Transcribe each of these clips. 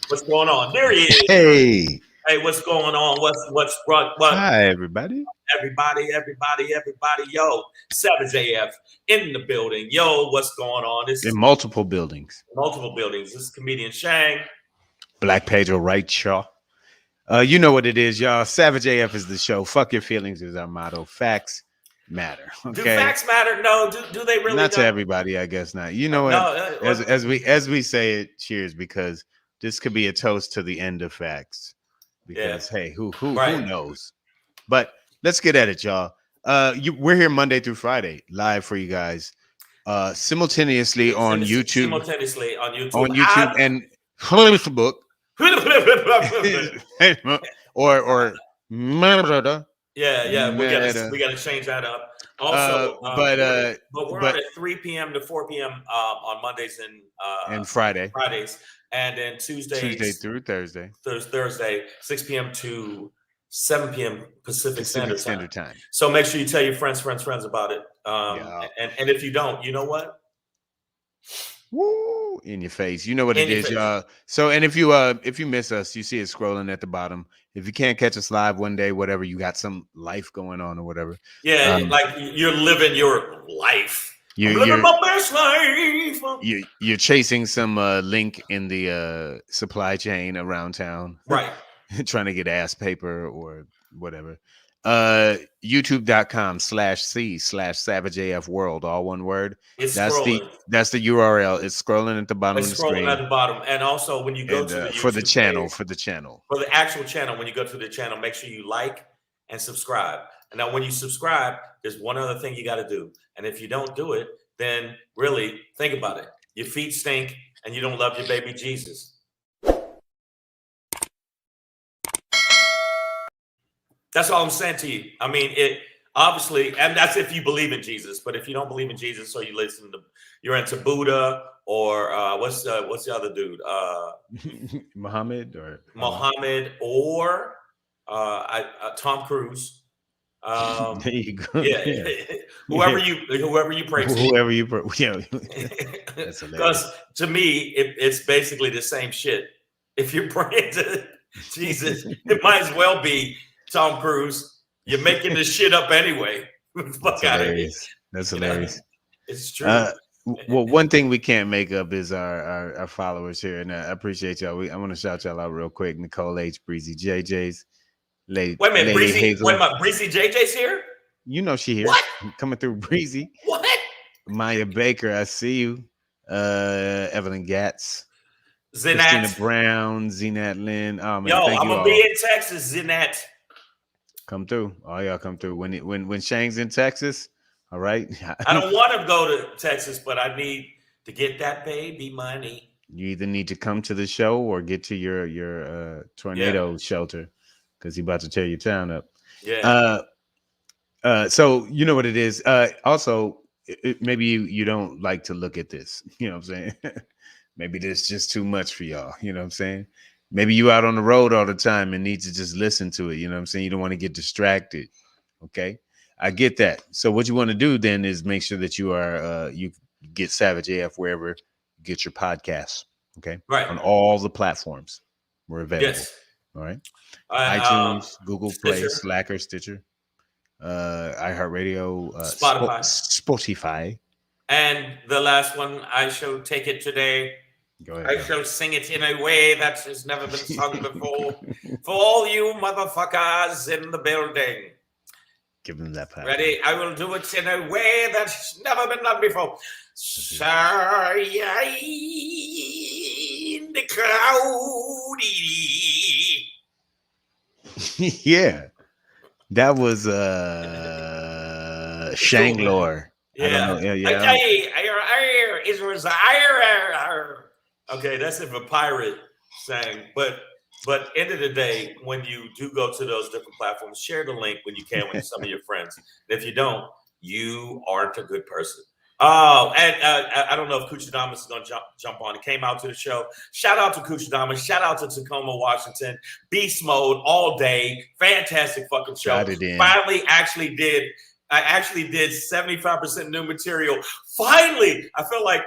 What's going on? There he is. Hey, what's going on? What's what? Hi, everybody. Everybody. Yo, Savage AF in the building. Yo, what's going on? This In is multiple buildings. This is comedian Shang. Black Pedro, right, Shaw. You know what it is, y'all. Savage AF is the show. Fuck your feelings is our motto. Facts matter. Okay. Do facts matter? No. Do they really? Not to everybody, I guess not. You know what? No, as we say it, cheers, because this could be a toast to the end of facts. Because hey, who knows? But let's get at it, y'all. We're here Monday through Friday, live for you guys, simultaneously on YouTube. On YouTube and Facebook. or yeah, we gotta change that up. Also, but we're on at 3 p.m. to 4 p.m. On Mondays and Fridays, and then Tuesday through Thursday, 6 p.m. to 7 p.m. Pacific Standard Time. So make sure you tell your friends about it. And if you don't, you know what? Woo, in your face. You know what it is, y'all. So, and if you miss us, you see it scrolling at the bottom. If you can't catch us live one day, whatever, you got some life going on or whatever. Yeah, like you're living your life. I'm living my best life. You're chasing some link in the supply chain around town. Right. Trying to get ass paper or whatever. YouTube.com/C/SavageAF World, all one word. That's the URL. It's scrolling at the bottom of the screen. At the bottom. And also when you go to the YouTube for the channel, for the actual channel, when you go to the channel, make sure you like and subscribe. And now when you subscribe, there's one other thing you got to do. And if you don't do it, then really think about it. Your feet stink and you don't love your baby Jesus. That's all I'm saying to you. I mean, it obviously, and that's if you believe in Jesus. But if you don't believe in Jesus, so you're into Buddha or what's the other dude? Muhammad or Tom Cruise. There you go. Yeah. whoever you pray to. Yeah. Because to me, it's basically the same shit. If you're praying to Jesus, it might as well be Tom Cruise. You're making this shit up anyway. Fuck out of here. That's hilarious. It's true. Well, one thing we can't make up is our followers here, and I appreciate y'all. I want to shout y'all out real quick. Nicole H, Breezy JJ's, Wait a minute, Breezy JJ's here? You know she here. What? Coming through, Breezy. What? Maya Baker, I see you. Evelyn Gatz. Zinat. Christina Brown, Zinat Lynn. Oh man, I'm gonna be in Texas, Zinat. Come through. All y'all come through. When Shang's in Texas, all right. I don't want to go to Texas, but I need to get that baby money. You either need to come to the show or get to your tornado shelter because he's about to tear your town up. Yeah. So you know what it is. Also, maybe you don't like to look at this. You know what I'm saying? Maybe this is just too much for y'all. You know what I'm saying? Maybe you out on the road all the time and need to just listen to it. You know what I'm saying? You don't want to get distracted. Okay. I get that. So what you want to do then is make sure that you are, you get Savage AF wherever you get your podcasts. Okay. Right. On all the platforms. We're available. Yes. All right. iTunes, Google Play, Slacker, Stitcher, iHeartRadio, Spotify. And the last one, I shall take it today. Go ahead. I shall sing it in a way that has never been sung before. For all you motherfuckers in the building. Give them that power. Ready? I will do it in a way that's never been done before. Shine the cloudy. Yeah. That was Shanglor. Yeah. I don't know. Yeah. It was Okay, that's if a pirate sang. But end of the day, when you do go to those different platforms, share the link when you can with some of your friends. And if you don't, you aren't a good person. Oh, and I don't know if Kuchadamas is going to jump on. He came out to the show. Shout out to Kuchadamas. Shout out to Tacoma, Washington. Beast mode all day. Fantastic fucking show. Got it in. Finally, I actually did 75% new material. Finally, I felt like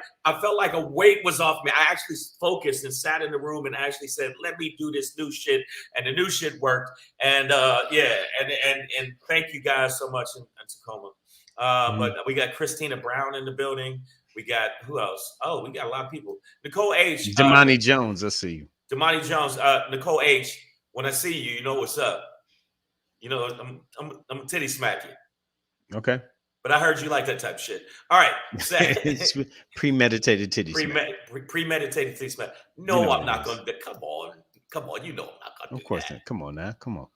a weight was off me. I actually focused and sat in the room and actually said, "Let me do this new shit," and the new shit worked. And yeah, and thank you guys so much in Tacoma. But we got Christina Brown in the building. We got who else? Oh, we got a lot of people. Nicole H. Damani Jones, I see you. Damani Jones. Nicole H. When I see you, you know what's up. You know I'm titty smack you. Okay. But I heard you like that type of shit. All right. It's premeditated titty smack. Premeditated titty smack. No, I'm not going to. Come on. You know I'm not going to. Of course not. Come on now. Come on.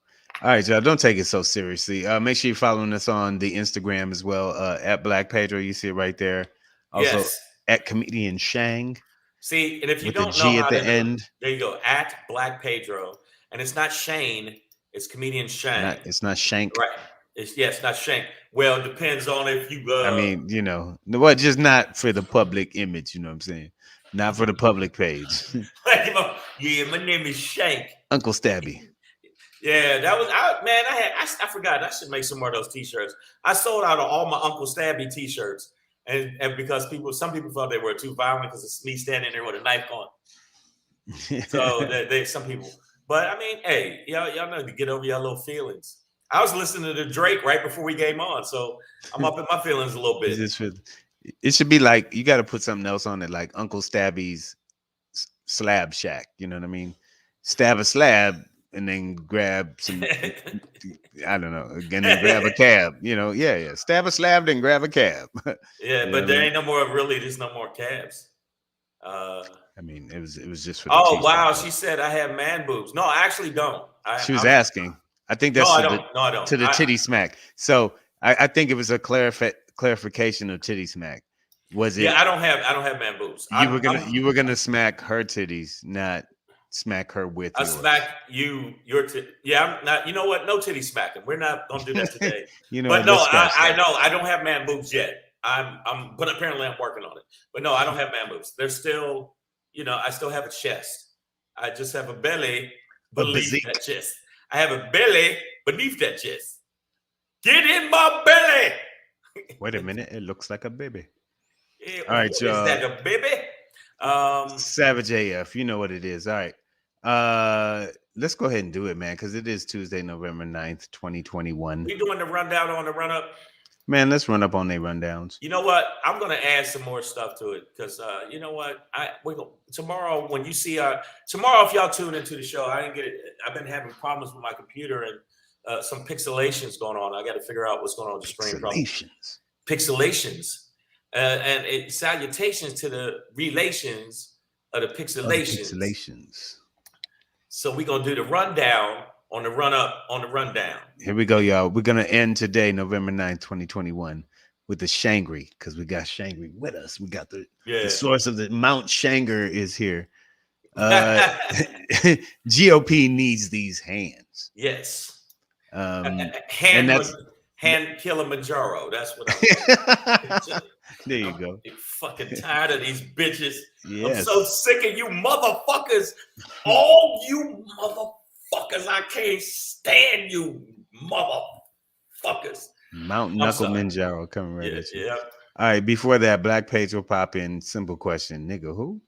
All right, y'all. Don't take it so seriously. Make sure you're following us on the Instagram as well. At Black Pedro. You see it right there. Also at Comedian Shang. See, and if you don't know G at the end. There you go. At Black Pedro. And it's not Shane. It's Comedian Shang. It's not Shank. Right. It's not Shank. Well, it depends on if you. I mean, you know, what? Just not for the public image. You know what I'm saying? Not for the public page. Yeah, my name is Shank. Uncle Stabby. Yeah, that was man. I forgot. I should make some more of those T-shirts. I sold out of all my Uncle Stabby T-shirts, and because some people thought they were too violent because it's me standing there with a knife on. So some people. But I mean, hey, y'all know to get over your little feelings. I was listening to Drake right before we came on, so I'm up in my feelings a little bit. It should be like you got to put something else on it, like Uncle Stabby's Slab Shack. You know what I mean? Stab a slab and then grab some. I don't know, and then grab a cab. You know, yeah. Stab a slab, then grab a cab. Yeah, but there ain't no more. Really, there's no more cabs. I mean, it was just for. Oh wow, she said I have man boobs. No, I actually don't. She was asking. I think that's I don't. To the titty smack. So I think it was a clarification of titty smack. Was it? Yeah, I don't have man boobs. You were gonna smack her titties, not smack her with. I smack your titty. Yeah, I'm not. You know what? No titty smacking. We're not gonna do that today. But no, I know I don't have man boobs yet. But apparently I'm working on it. But no, I don't have man boobs. They're still, I still have a chest. I just have a belly beneath that chest. I have a belly beneath that chest. Get in my belly. Wait a minute. It looks like a baby. Yeah, all right, y'all. Is that a baby? Savage AF. You know what it is. All right. Let's go ahead and do it, man, because it is Tuesday, November 9th, 2021. We doing the rundown on the run up? Man, let's run up on their rundowns. You know what? I'm gonna add some more stuff to it because you know what? Tomorrow when you see tomorrow if y'all tune into the show, I've been having problems with my computer and some pixelations going on. I got to figure out what's going on with the screen. Pixelations. And salutations to the relations of the pixelations. So we're gonna do the rundown on the run up on the rundown. Here we go, y'all. We're gonna end today, November 9th, 2021, with the SHANGRY, because we got SHANGRY with us. We got the source of the Mount Shanger is here. GOP needs these hands. Yes. Hand Kilimanjaro. That's what I'm There you go. I'm fucking tired of these bitches. Yes. I'm so sick of you motherfuckers. All you motherfuckers. I can't stand you motherfuckers. Mount Knuckle Manjaro coming right at you. Yeah. All right. Before that, Black Page will pop in. Simple question, nigga. Who?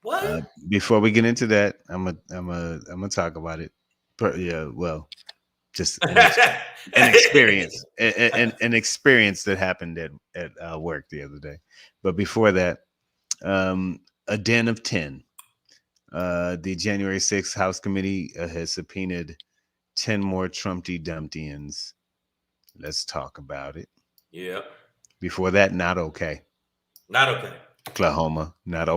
What? Before we get into that, I'm gonna talk about it. Just an experience, an experience that happened at work the other day. But before that, a den of 10. The January 6th House Committee has subpoenaed 10 more Trumpty Dumptians. Let's talk about it. Yeah. Before that, not okay. Not okay. Oklahoma, not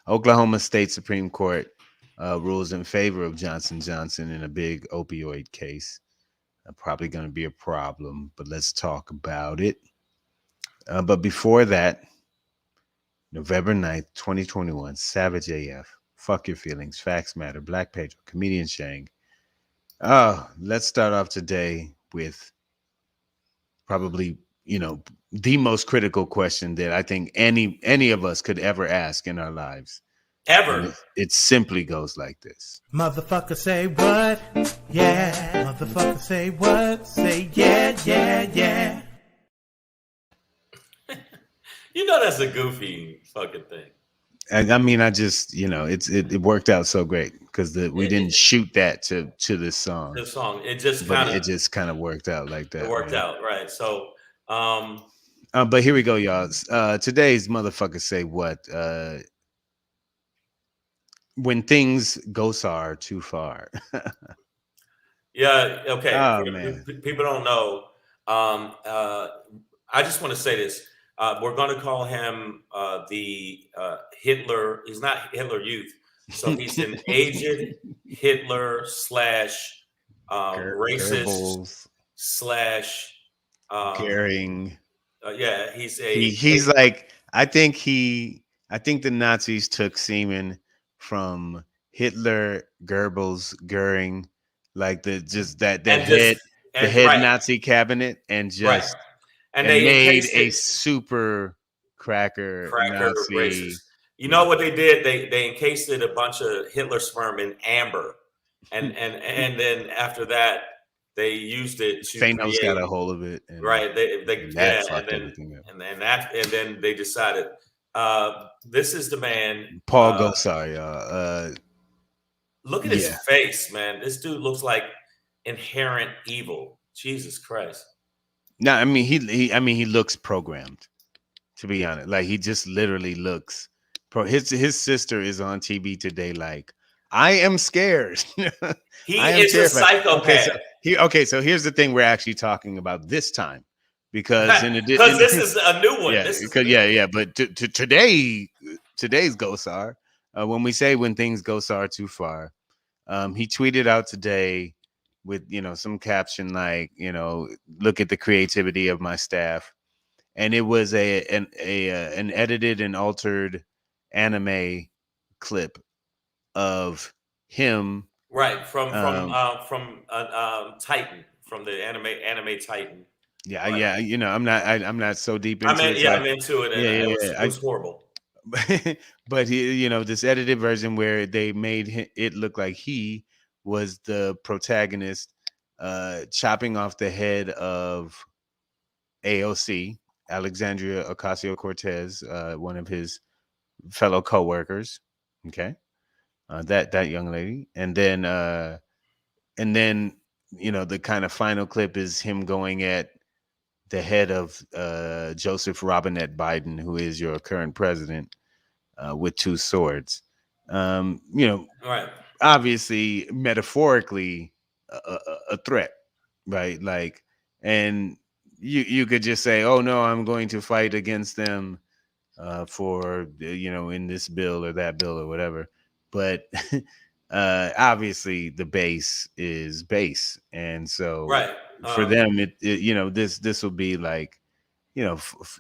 Oklahoma State Supreme Court rules in favor of Johnson & Johnson in a big opioid case. Probably going to be a problem, but let's talk about it. But before that, November 9th, 2021. Savage AF. Fuck Your Feelings. Facts Matter. Black Pedro. Comedian Shang. Oh, let's start off today with probably, the most critical question that I think any of us could ever ask in our lives. And Ever. it simply goes like this. Motherfucker say what? Yeah. Motherfucker say what? Say yeah, yeah, yeah. You know that's a goofy fucking thing. And I mean, I just, it worked out so great because we didn't shoot that to this song. The song, it just But kind of it just kind of worked out like that. it worked man. out, right? So, But here we go, y'all. Today's motherfucker say what? When things Gosar too far. yeah, okay. Oh, For the man. people don't know. I just want to say this. We're going to call him the Hitler. He's not Hitler Youth, so he's an aged Hitler slash racist Goebbels, slash. Goering. Yeah, he's He's like, I think the Nazis took semen from Hitler, Goebbels, Goering, like the head right, Nazi cabinet, and right, just and and they made encased a it. super cracker Racist. Nazi. You Yeah. know what they did? They encased a bunch of Hitler sperm in amber, and then after that they used it to Thanos got create. a hold of it, and, Right. They and yeah, that fucked everything up. and then they decided this is the man. Paul Gosar, y'all. Look at his Yeah. face, man. This dude looks like inherent evil. Jesus Christ. No, I mean he looks programmed. To be honest, like he just literally looks. His sister is on TV today. Like, I am scared. He I am is a terrified. psychopath. So here's the thing we're actually talking about this time, because Because this is a new one. yeah, This is because yeah. But today's Gosar, when we say when things Gosar too far, he tweeted out today with some caption like look at the creativity of my staff, and it was an edited and altered anime clip of him. right from Titan, from the anime Titan. Yeah, Right. yeah. I'm not so deep into it. So I'm into it, and it was horrible. But he, this edited version where they made it look like he was the protagonist, chopping off the head of AOC, Alexandria Ocasio-Cortez, one of his fellow co-workers. Okay, that young lady, and then the kind of final clip is him going at the head of Joseph Robinette Biden, who is your current president, with two swords. Right. Obviously, metaphorically, a threat, right? Like, and you could just say, "Oh no, I'm going to fight against them for in this bill or that bill or whatever." But obviously, the base is base, and so Right. for them, this will be like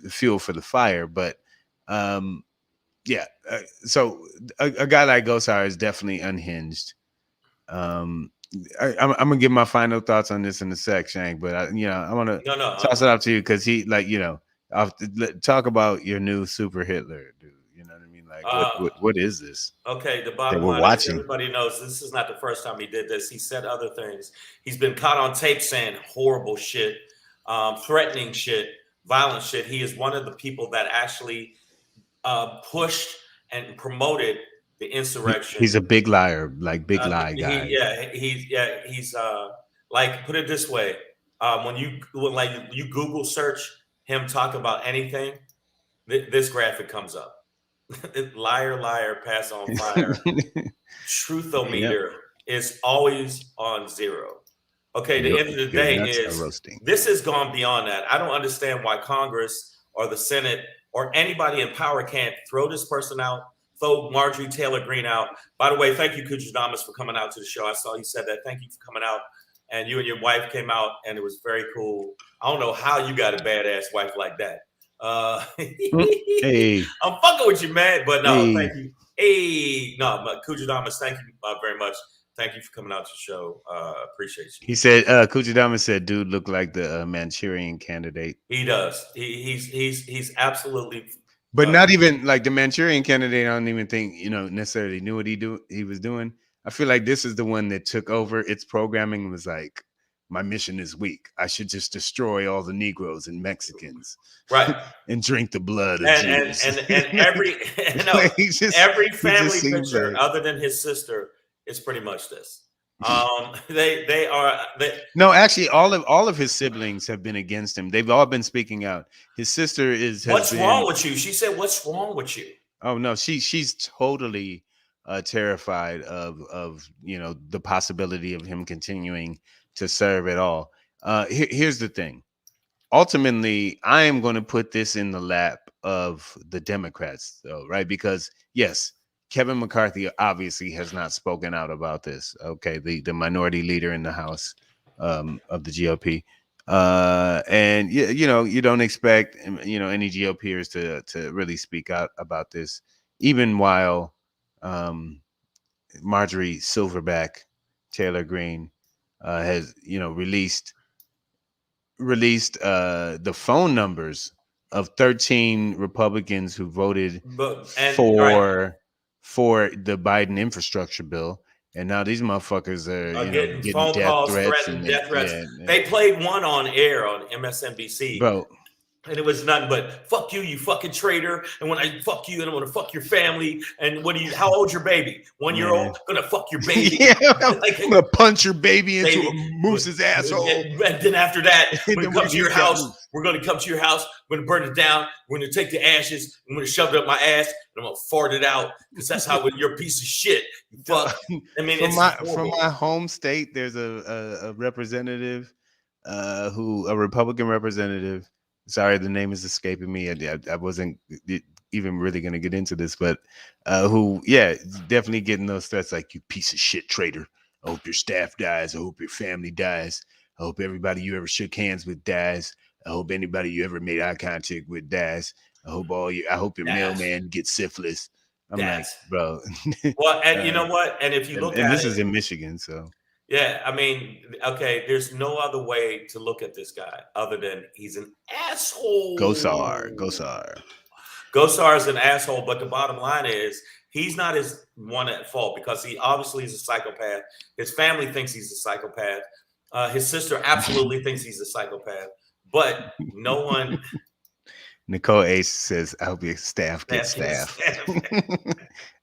fuel for the fire. But yeah, so a guy like Gosar is definitely unhinged. I'm gonna give my final thoughts on this in a sec, Shank, but I want to toss it up to you because he talk about your new super Hitler, dude. You know what I mean? Like, what is this? Okay, the bottom we're line watching? is everybody knows this is not the first time he did this. He said other things. He's been caught on tape saying horrible shit, threatening shit, violent shit. He is one of the people that actually pushed and promoted the insurrection. He's a big liar, like big lie guy. He's like, put it this way: when you Google search him talk about anything, this graphic comes up. Liar, liar, pass on fire. Truthometer is always on 0. Okay, the end of the day is this has gone beyond that. I don't understand why Congress or the Senate or anybody in power can't throw this person out, throw Marjorie Taylor Greene out. By the way, thank you, Kujadamas, for coming out to the show. I saw you said that. Thank you for coming out. And you and your wife came out, and it was very cool. I don't know how you got a badass wife like that. Hey, I'm fucking with you, man. But no, hey. thank you. Hey, no, but Kujadamas, thank you very much. Thank you for coming out to the show. Appreciate you. He said, Kujidama said, dude looked like the Manchurian candidate. He does. He's absolutely. But not even like the Manchurian candidate. I don't even think necessarily knew what he was doing. I feel like this is the one that took over. Its programming was like, my mission is weak. I should just destroy all the Negroes and Mexicans, right, and drink the blood of and Jews. every every family seems picture like, other than his sister is pretty much this. No, actually, all of his siblings have been against him. They've all been speaking out. His sister What's wrong with you? She said, "What's wrong with you?" Oh no, she's totally terrified of the possibility of him continuing to serve at all. Here's the thing. Ultimately, I am going to put this in the lap of the Democrats, though, right? Because yes, Kevin McCarthy obviously has not spoken out about this. Okay, the minority leader in the House of the GOP. And you don't expect any GOPers to really speak out about this, even while Marjorie Silverback Taylor Greene has released the phone numbers of 13 Republicans who voted for the Biden infrastructure bill. And now these motherfuckers are getting getting phone death calls, threats threatening and death threats. yeah. They played one on air on MSNBC, bro. And it was nothing but "fuck you, you fucking traitor," and when I fuck you, and I'm gonna fuck your family. And how old's your baby? 1 year old. Gonna fuck your baby. Yeah, I'm gonna punch your baby into a moose's asshole. And then after that, we're gonna come to your house. Moose. We're gonna come to your house. We're gonna burn it down. We're gonna take the ashes. I'm gonna shove it up my ass, and I'm gonna fart it out because that's how you're a piece of shit. You fuck. I mean, from my home state, there's a representative, a Republican representative. Sorry, the name is escaping me. I wasn't even really going to get into this, but who, definitely getting those threats like, "You piece of shit traitor. I hope your staff dies. I hope your family dies. I hope everybody you ever shook hands with dies. I hope anybody you ever made eye contact with dies. I hope your mailman gets syphilis." I'm like, bro. Well, and you know what? And if you look at this is in Michigan, so. Yeah, I mean, okay, there's no other way to look at this guy other than he's an asshole. Gosar. Gosar is an asshole, but the bottom line is he's not his one at fault because he obviously is a psychopath. His family thinks he's a psychopath. His sister absolutely thinks he's a psychopath, but no one. Nicole Ace says, "I hope your staff gets staff."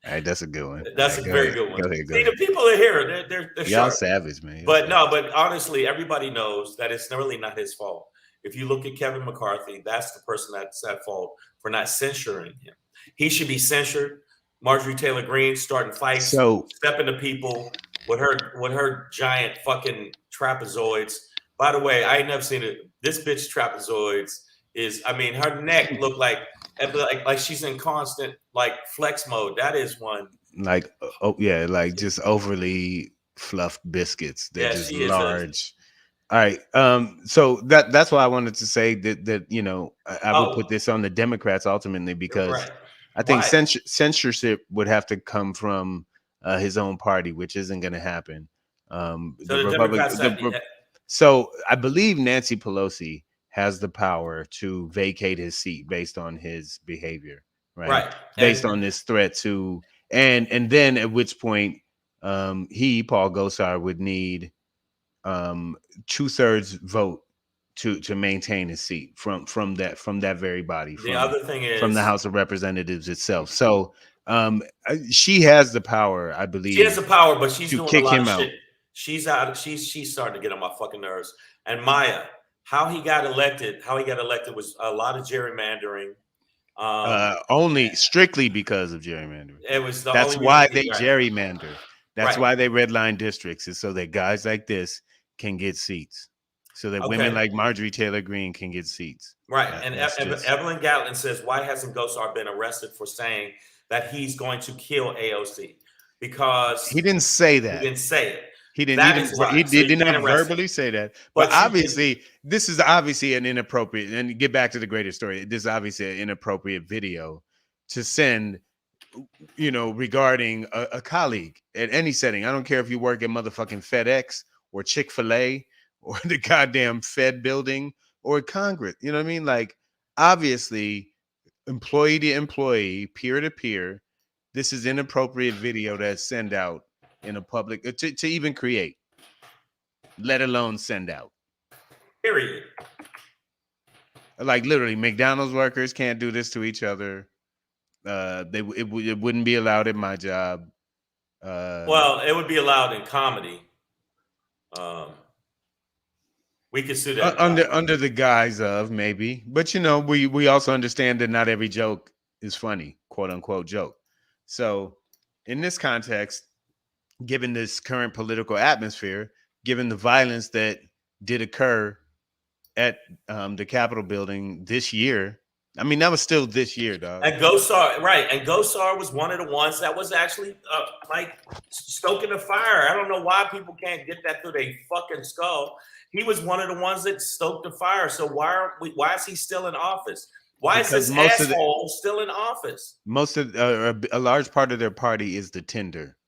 All right, that's a good one. That's a very good one. Go ahead. The people are here. They're y'all sharp. savage, man. But honestly, everybody knows that it's really not his fault. If you look at Kevin McCarthy, that's the person that's at fault for not censuring him. He should be censured. Marjorie Taylor Greene starting fights, stepping to people with her giant fucking trapezoids. By the way, I ain't never seen it. This bitch trapezoids is, I mean, her neck looked like she's in constant like flex mode. That is one. Like, like just overly fluffed biscuits. They're just large. All right. So that's why I wanted to say that I would put this on the Democrats ultimately, because I think censorship would have to come from his own party, which isn't going to happen. So I believe Nancy Pelosi has the power to vacate his seat based on his behavior, right? Based on this threat to, and then at which point Paul Gosar, would need 2/3 vote to maintain his seat from that very body. The other thing is from the House of Representatives itself. So she has the power, I believe. She has the power, but she's doing kick a lot him of out. shit. She's starting to get on my fucking nerves. And Maya, how he got elected was a lot of gerrymandering. Only strictly because of gerrymandering. That's why they gerrymander. That's why they redline districts, is so that guys like this can get seats, so that women like Marjorie Taylor Greene can get seats. Right. And Evelyn Gatlin says, why hasn't Gosar been arrested for saying that he's going to kill AOC? Because he didn't say that. He didn't say it. He didn't. That is right. He So you did can't not arrest him. verbally say that. But But obviously, this is obviously an inappropriate. And get back to the greater story. This is obviously an inappropriate video to send. Regarding a colleague at any setting. I don't care if you work at motherfucking FedEx or Chick-fil-A or the goddamn Fed building or Congress. You know what I mean? Like, obviously, employee to employee, peer to peer, this is inappropriate video to send out in a public to even create, let alone send out. Period. Like, literally, McDonald's workers can't do this to each other. It wouldn't be allowed at my job. Well, it would be allowed in comedy. We could sue that under the guise of maybe, but we also understand that not every joke is funny, quote unquote joke. So, in this context, given this current political atmosphere, given the violence that did occur at the Capitol building this year. I mean, that was still this year, dog. And Gosar, right? And Gosar was one of the ones that was actually like stoking the fire. I don't know why people can't get that through their fucking skull. He was one of the ones that stoked the fire. So why is he still in office? Why is this asshole still in office? Most of a large part of their party is the tinder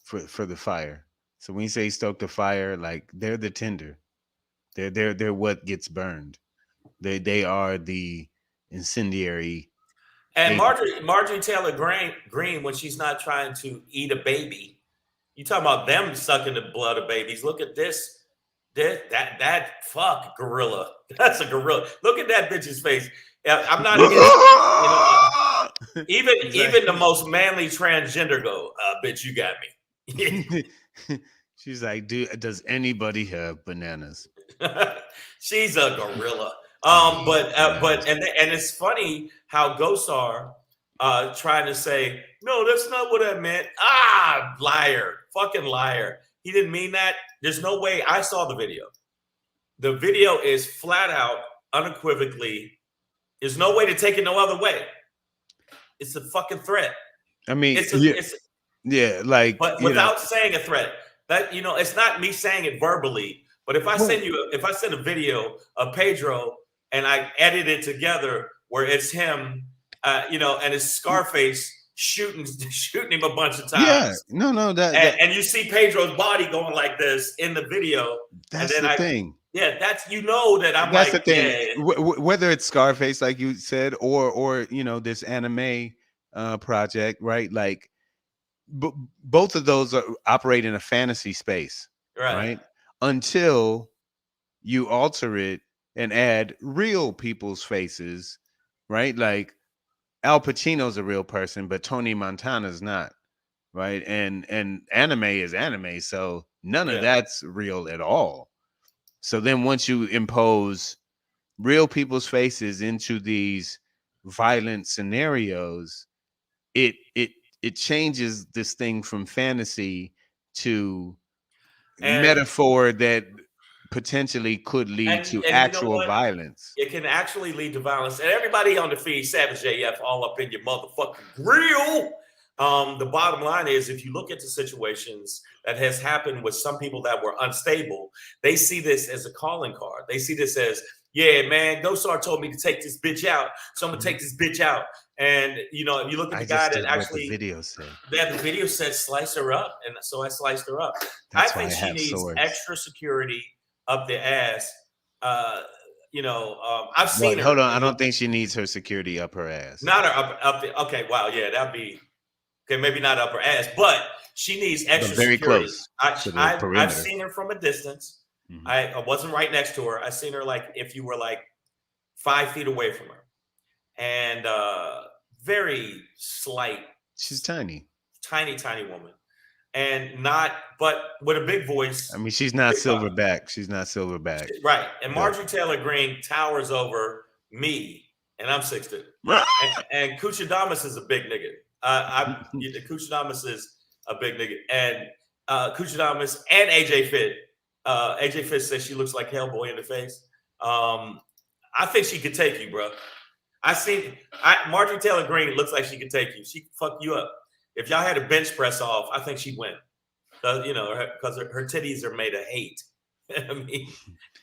for the fire. So when you say stoke the fire, like they're the tinder. They're what gets burned. They are the incendiary. And Marjorie Taylor Greene, when she's not trying to eat a baby, you talking about them sucking the blood of babies. Look at this. That fuck gorilla. That's a gorilla. Look at that bitch's face. I'm not against, even the most manly transgender go, bitch, you got me. She's like, dude, does anybody have bananas? She's a gorilla. But it's funny how Gosar tried to say, no, that's not what I meant. Liar, fucking liar. He didn't mean that. There's no way. I saw the video. The video is flat out, unequivocally. There's no way to take it no other way. It's a fucking threat. I mean, but without saying a threat. That it's not me saying it verbally. But if I send a video of Pedro and I edit it together where it's him, and it's Scarface shooting him a bunch of times. Yeah, no, and you see Pedro's body going like this in the video. That's the thing. Yeah, that's that I'm that's like, the thing. Yeah. Whether it's Scarface, like you said, or this anime project, right? Like, both of those operate in a fantasy space, right? Until you alter it and add real people's faces, right? Like Al Pacino's a real person, but Tony Montana's not, right? And anime is anime, so none of that's real at all. So then once you impose real people's faces into these violent scenarios, it changes this thing from fantasy to metaphor that potentially could lead to actual violence. It can actually lead to violence. And everybody on the feed, Savage AF, all up in your motherfucking grill. The bottom line is, if you look at the situations that has happened with some people that were unstable, they see this as a calling card. They see this as, yeah, man, Gosar told me to take this bitch out, so I'm gonna take this bitch out. And if you look at the guy that actually the video said. The video said slice her up, and so I sliced her up. I think she needs extra security up the ass. I've seen her. Hold on, I don't think she needs her security up her ass. Not her up the. Okay, wow, yeah, that'd be okay. Maybe not up her ass, but she needs extra very security. Close. I've seen her from a distance. Mm-hmm. I wasn't right next to her. I seen her like if you were like 5 feet away from her, and very slight. She's tiny woman, and but with a big voice. I mean, she's not silverback. She's not silverback, right? And Marjorie Taylor Greene towers over me, and I'm 6'2", and Kuchadamas is a big nigga. Kuchadamas is a big nigga, and Kuchadamas and AJ Fit. AJ Fit says she looks like Hellboy in the face. I think she could take you, bro. Marjorie Taylor Greene looks like she could take you. She could fuck you up. If y'all had a bench press off, I think she'd win. because her titties are made of hate. I mean,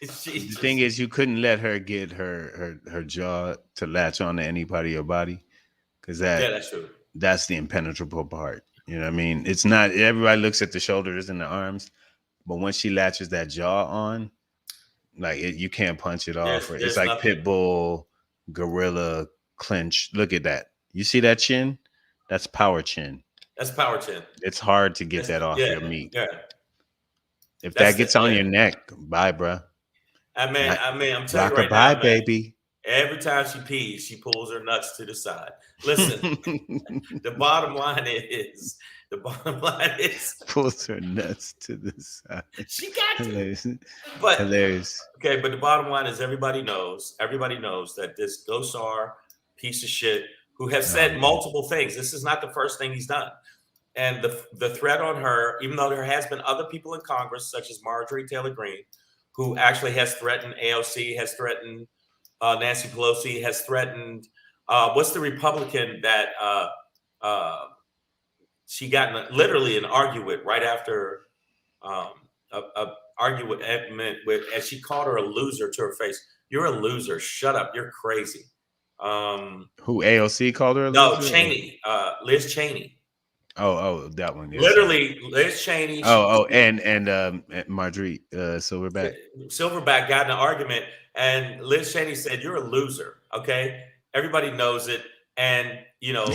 The thing is, you couldn't let her get her jaw to latch onto any part of your body, because that's true. That's the impenetrable part. You know what I mean? It's not, everybody looks at the shoulders and the arms, but once she latches that jaw on, like you can't punch it off. It's like nothing. pit bull, gorilla clinch. Look at that. You see that chin? That's power chin. That's power chin. It's hard to get that off your meat. Yeah. If that gets on your neck, bye, bro. I mean, I'm telling you right bye, now, baby. Every time she pees, she pulls her nuts to the side. Listen, the bottom line is pulls her nuts to the side. She got to. Hilarious. But hilarious. Okay, but the bottom line is everybody knows that this Gosar piece of shit who has said multiple things. This is not the first thing he's done. And the threat on her, even though there has been other people in Congress, such as Marjorie Taylor Greene, who actually has threatened AOC, has threatened Nancy Pelosi, has threatened what's the Republican that she got literally an argument right after a argument with, and she called her a loser to her face. You're a loser. Shut up. You're crazy. Who, AOC called her a no, loser? Cheney, Liz Cheney. Oh, that one. Yes. Literally, Liz Cheney. And Marjorie Silverback. Silverback got in an argument, and Liz Cheney said, "You're a loser." Okay, everybody knows it, and you know,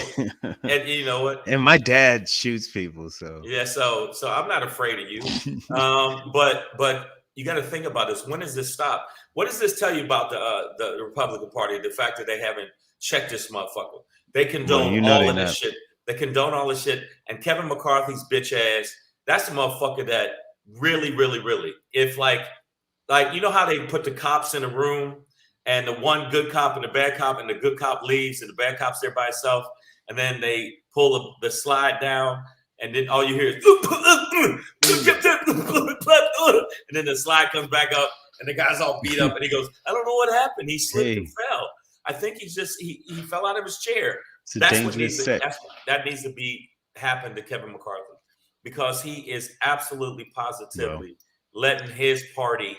and you know what? And my dad shoots people, so yeah. So I'm not afraid of you. But you got to think about this. When does this stop? What does this tell you about the Republican Party? The fact that they haven't checked this motherfucker. They condone all of this shit. They condone all this shit. And Kevin McCarthy's bitch ass, that's the motherfucker that really, if like you know how they put the cops in a room and the one good cop and the bad cop, and the good cop leaves and the bad cop's there by himself, and then they pull the slide down, and then all you hear is and then the slide comes back up and the guy's all beat up and he goes, I don't know what happened. He slipped and fell. I think he fell out of his chair. That's what needs to be happen to Kevin McCarthy, because he is absolutely positively letting his party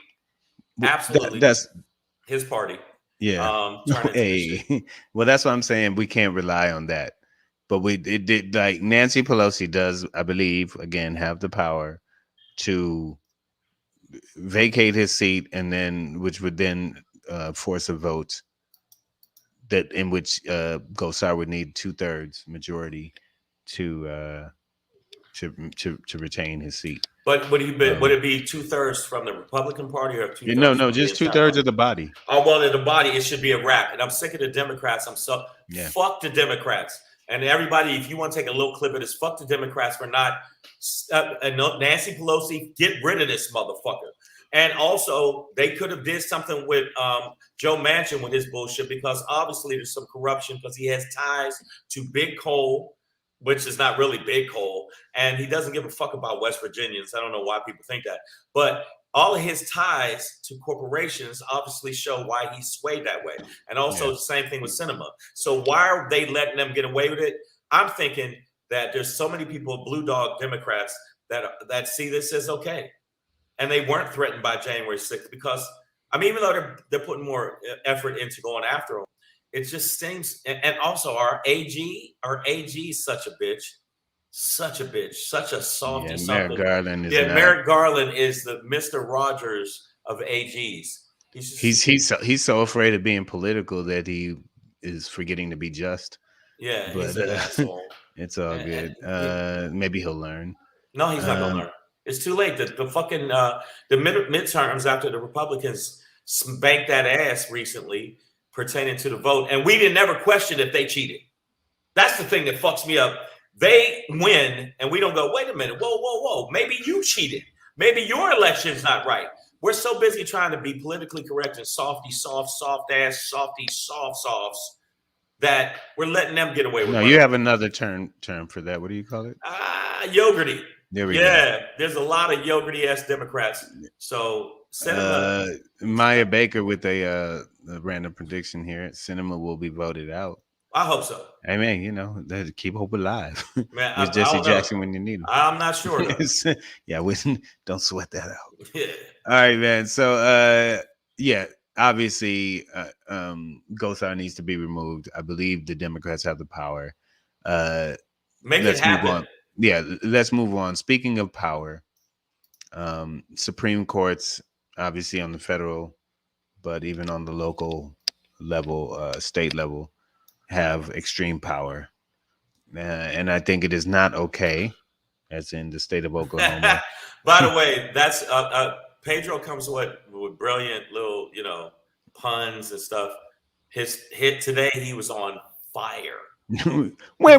his party. Yeah. Well, that's what I'm saying. We can't rely on that. But it did, like Nancy Pelosi does, I believe, again, have the power to vacate his seat, and then which would then force a vote that in which Gosar would need 2/3 majority to retain his seat. But would it be 2/3 from the Republican Party, or 2/3? No, just 2/3 of the body. Oh, well, in the body, it should be a wrap. And I'm sick of the Democrats. Fuck the Democrats. And everybody, if you want to take a little clip of this, fuck the Democrats for not Nancy Pelosi, get rid of this motherfucker. And also, they could have did something with Joe Manchin with his bullshit, because obviously there's some corruption, because he has ties to big coal, which is not really big coal, and he doesn't give a fuck about West Virginians. I don't know why people think that, but all of his ties to corporations obviously show why he swayed that way. And also the same thing with cinema. So why are they letting them get away with it? I'm thinking that there's so many people, blue dog Democrats, that see this as okay. And they weren't threatened by January 6th, because, I mean, even though they're putting more effort into going after them, it just seems, and also our AG is such a bitch, such a softy. Merrick Garland is Merrick Garland is the Mr. Rogers of AGs. He's so afraid of being political that he is forgetting to be just. Yeah, but, he's an asshole. It's all good. Maybe he'll learn. No, he's not gonna learn. It's too late. The fucking the midterms after the Republicans spanked that ass recently pertaining to the vote, and we didn't never question if they cheated. That's the thing that fucks me up. They win, and we don't go, wait a minute, whoa. Maybe you cheated. Maybe your election's not right. We're so busy trying to be politically correct and soft ass, softs, that we're letting them get away with it. No, you have another term for that. What do you call it? Yogurty. There we go. There's a lot of yogurty ass Democrats. So Maya Baker with a random prediction here. Cinema will be voted out. I hope so. Hey man, you know, keep hope alive. Man, Where's I Jesse don't know. Jackson when you need him? I'm not sure though. Yeah, don't sweat that out. Yeah. All right, man. So, yeah, obviously, Gosar needs to be removed. I believe the Democrats have the power. Make it Let's move happen. on. Yeah, let's move on. Speaking of power, Supreme Courts, obviously on the federal, but even on the local level, state level, have extreme power. And I think it is not okay, as in the state of Oklahoma. By the way, that's Pedro comes with brilliant little, puns and stuff. His hit today, he was on fire. Where? No.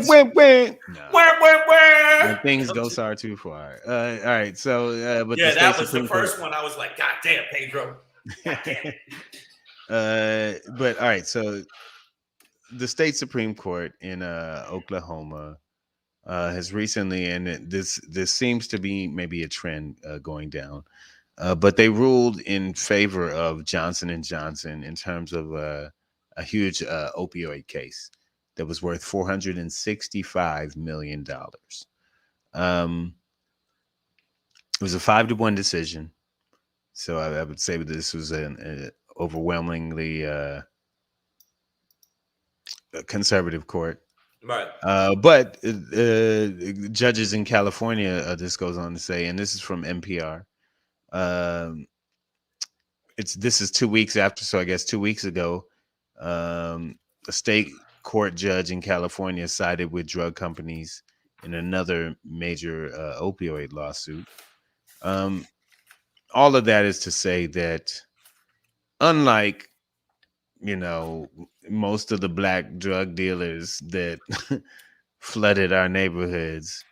Where? Things go far too far. All right. So, but Yeah, the state that was the Supreme Court. first one. I was like, God damn, Pedro. God damn it. But all right. So, the state Supreme Court in Oklahoma has recently, and this seems to be maybe a trend going down, but they ruled in favor of Johnson and Johnson in terms of a huge opioid case that was worth $465 million. It was a 5-1 decision, so I would say this was an overwhelmingly conservative court. Right. But judges in California, this goes on to say, and this is from NPR. This is 2 weeks after, so I guess 2 weeks ago, a state court judge in California sided with drug companies in another major opioid lawsuit. All of that is to say that, unlike most of the black drug dealers that flooded our neighborhoods,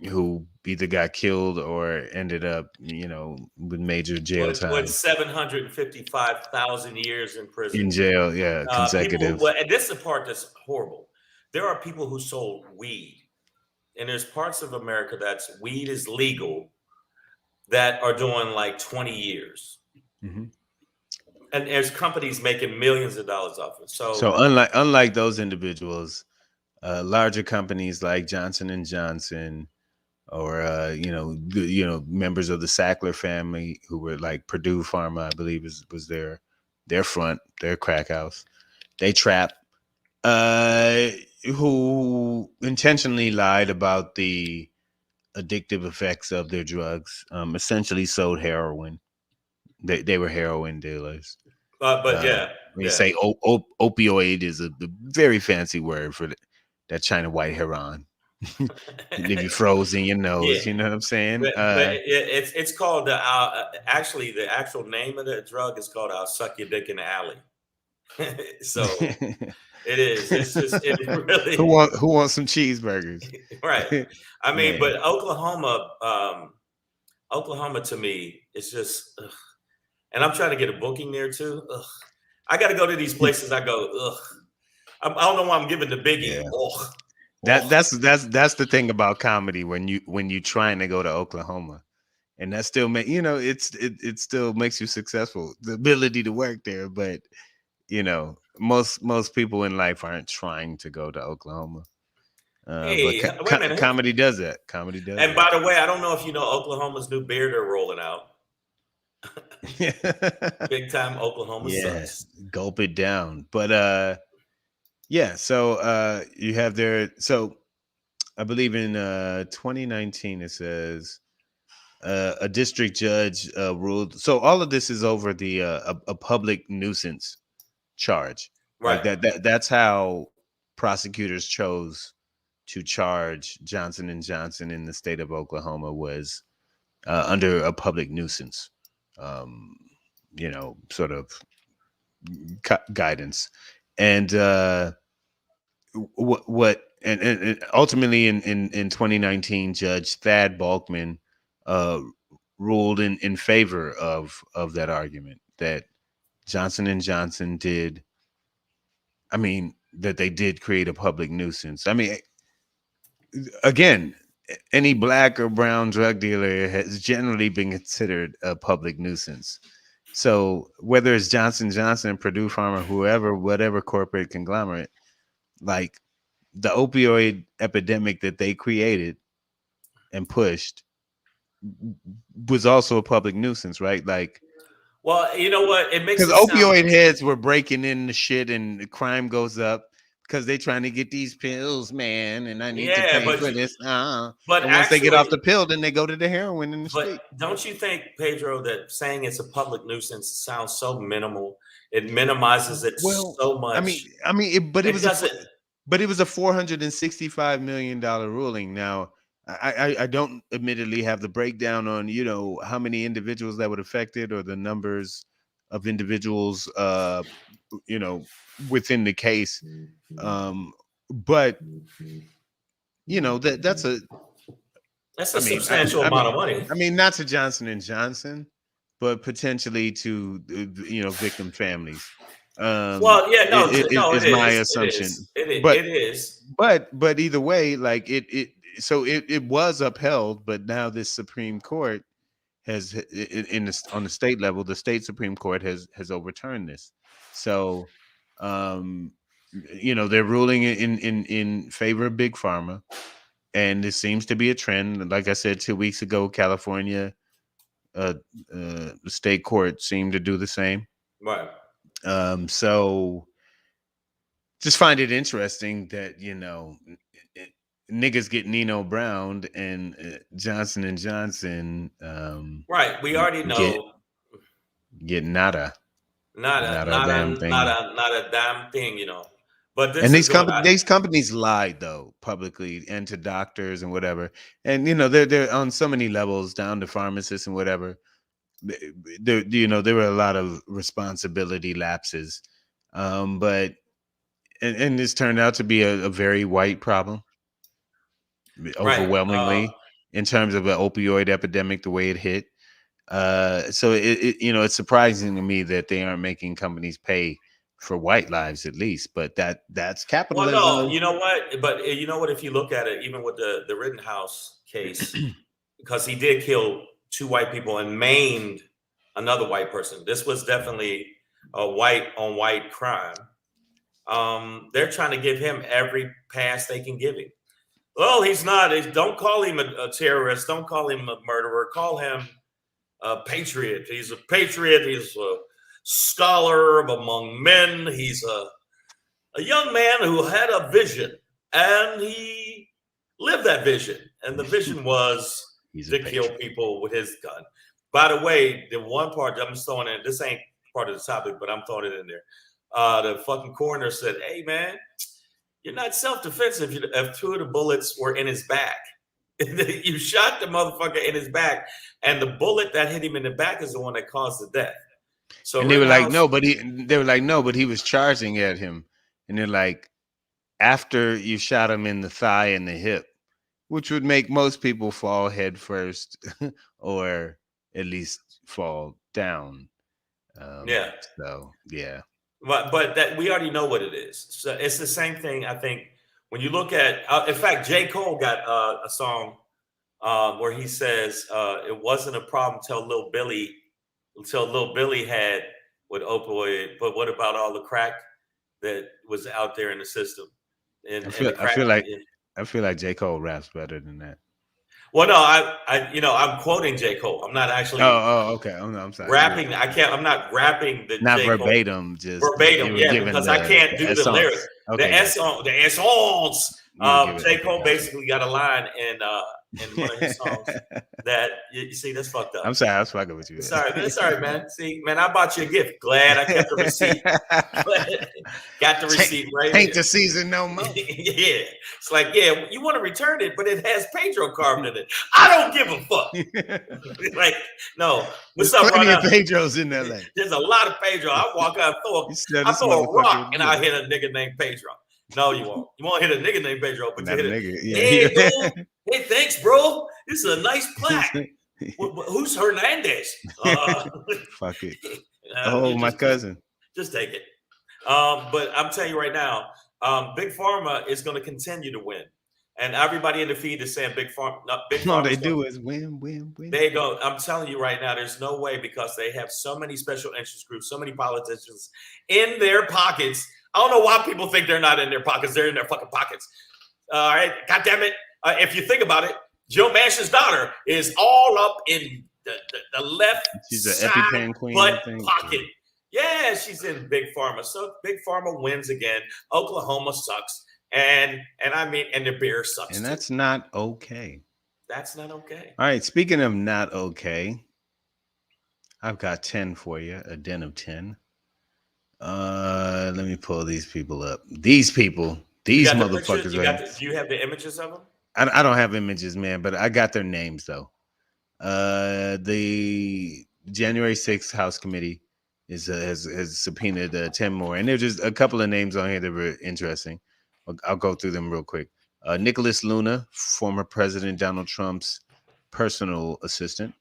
who either got killed or ended up, with major jail time. With 755,000 years in prison. In jail, yeah, consecutive. And this is the part that's horrible. There are people who sold weed, and there's parts of America that's weed is legal that are doing like 20 years. Mm-hmm. And there's companies making millions of dollars off it. So unlike those individuals, larger companies like Johnson and Johnson, or members of the Sackler family who were like Purdue Pharma, I believe was their crack house. They trap who intentionally lied about the addictive effects of their drugs. Essentially sold heroin. They were heroin dealers. When you say opioid is a very fancy word for that China white heron. Leave you froze in your nose. You know what I'm saying? But it's called actually the actual name of the drug is called "I'll suck your dick in the alley." So it is. It's just it really. Who wants some cheeseburgers? Right. I mean, but Oklahoma to me is just. Ugh. And I'm trying to get a booking there too. Ugh. I got to go to these places. I go. Ugh. I don't know why I'm giving the biggie. Yeah. Ugh. That's the thing about comedy when you trying to go to Oklahoma, and that still it still makes you successful, the ability to work there. But most people in life aren't trying to go to Oklahoma. Hey, but wait a minute. Comedy does that. Comedy does. And by the way, I don't know if you know Oklahoma's new beer they're rolling out. Big time Oklahoma sucks. Gulp it down. But so you have there. So I believe in 2019 it says a district judge ruled. So all of this is over the a public nuisance charge. Right. Like that's how prosecutors chose to charge Johnson and Johnson in the state of Oklahoma, was under a public nuisance, sort of guidance. And what and ultimately in 2019, Judge Thad Balkman ruled in favor of that argument, that Johnson and Johnson did. I mean, that they did create a public nuisance. I mean, again, any black or brown drug dealer has generally been considered a public nuisance. So whether it's Johnson Johnson, Purdue Pharma, whoever, whatever corporate conglomerate, like the opioid epidemic that they created and pushed was also a public nuisance, right? Like, Well, you know what? It makes because it sound opioid heads were breaking in the shit and the crime goes up because they trying to get these pills, man, and I need to yeah, pay for this. but And once they get off actually, the pill, then they go to the heroin in the but street. don't you think, Pedro, that saying it's a public nuisance sounds so minimal? It minimizes it Well, so much. but It doesn't. it was a $465 million ruling. Now, I don't admittedly have the breakdown on how many individuals that would affect it or the numbers of individuals within the case. But that's a That's I a mean substantial amount of money. not to Johnson and Johnson, but potentially to victim families. Well, yeah, no, no, it Is my is. assumption. It is. But either way, like it was upheld, but now this Supreme Court has on the state level, the state Supreme Court has overturned this. So they're ruling in favor of big pharma, and it seems to be a trend. Like I said 2 weeks ago, California the state court seemed to do the same. Right. So just find it interesting that niggas get Nino Brown and Johnson and Johnson. Right. We already know. Get nada. Not a damn thing. But this and is these companies lied though publicly and to doctors and whatever. And they're on so many levels down to pharmacists and whatever. There were a lot of responsibility lapses. But and this turned out to be a very white problem. Overwhelmingly, in terms of an opioid epidemic, the way it hit. So it's surprising to me that they aren't making companies pay for white lives at least, but that's capitalism. Well, no, you know what? But you know what? If you look at it, even with the Rittenhouse case, because he did kill 2 white people and maimed another white person. This was definitely a white on white crime. They're trying to give him every pass they can give him. Well, he's not. Don't call him a terrorist. Don't call him a murderer. Call him a patriot. He's a patriot. He's a scholar among men. He's a young man who had a vision, and he lived that vision. And the vision was to kill people with his gun. By the way, the one part I'm just throwing in, this ain't part of the topic, but I'm throwing it in there. The fucking coroner said, "Hey, man, you're not self-defense if 2 of the bullets were in his back. You shot the motherfucker in his back, and the bullet that hit him in the back is the one that caused the death." So and they were like, no, but he was charging at him. And they're like, after you shot him in the thigh and the hip, which would make most people fall head first or at least fall down. Yeah. So, yeah. But that we already know what it is. So it's the same thing. I think when you look at, in fact, J. Cole got a song where he says it wasn't a problem till Lil Billy had with opioid. But what about all the crack that was out there in the system? And I feel like J. Cole raps better than that. Well, no, I'm quoting J. Cole. I'm not actually. Oh, okay. Oh, no, I'm sorry. Rapping. I'm not rapping the not J. verbatim, Cole. Just verbatim. Yeah, because I can't do the lyrics. Okay, the essence. J. Cole basically got a line in one of his songs that you see that's fucked up. I'm sorry, I was fucking with you. Sorry, man. See, man, I bought you a gift. Glad I kept the receipt. Got the receipt right. Ain't the season no more. Yeah, it's like, yeah, you want to return it, but it has Pedro carved in it. I don't give a fuck. Like, no. What's up, plenty of Pedros in LA. There's a lot of Pedro. I walk out, I throw a rock, and I hit a nigga named Pedro. No, you won't. You won't hit a nigga named Pedro, but you hit a nigga. Yeah. Hey, dude. Hey, thanks, bro. This is a nice plaque. Who's Hernandez? Fuck it. My cousin. Just take it. But I'm telling you right now, Big Pharma is going to continue to win. And everybody in the feed is saying Big Farm. Big All Farm. they do is win. There you go. I'm telling you right now, there's no way, because they have so many special interest groups, so many politicians in their pockets. I don't know why people think they're not in their pockets. They're in their fucking pockets. All right. God damn it. If you think about it, Joe Manchin's daughter is all up in the left She's an side EpiPen queen, butt I think. pocket. Yeah, she's in Big Pharma. So Big Pharma wins again. Oklahoma sucks. And I mean, and the beer sucks. And too. that's not okay. That's not okay. All right. Speaking of not okay, I've got 10 for you, a den of 10. Let me pull these people up. These people, these motherfuckers. Do you have the images of them? I don't have images, man, but I got their names though. The January 6th House Committee has subpoenaed 10 more, and there's just a couple of names on here that were interesting. I'll go through them real quick. Nicholas Luna, former President Donald Trump's personal assistant.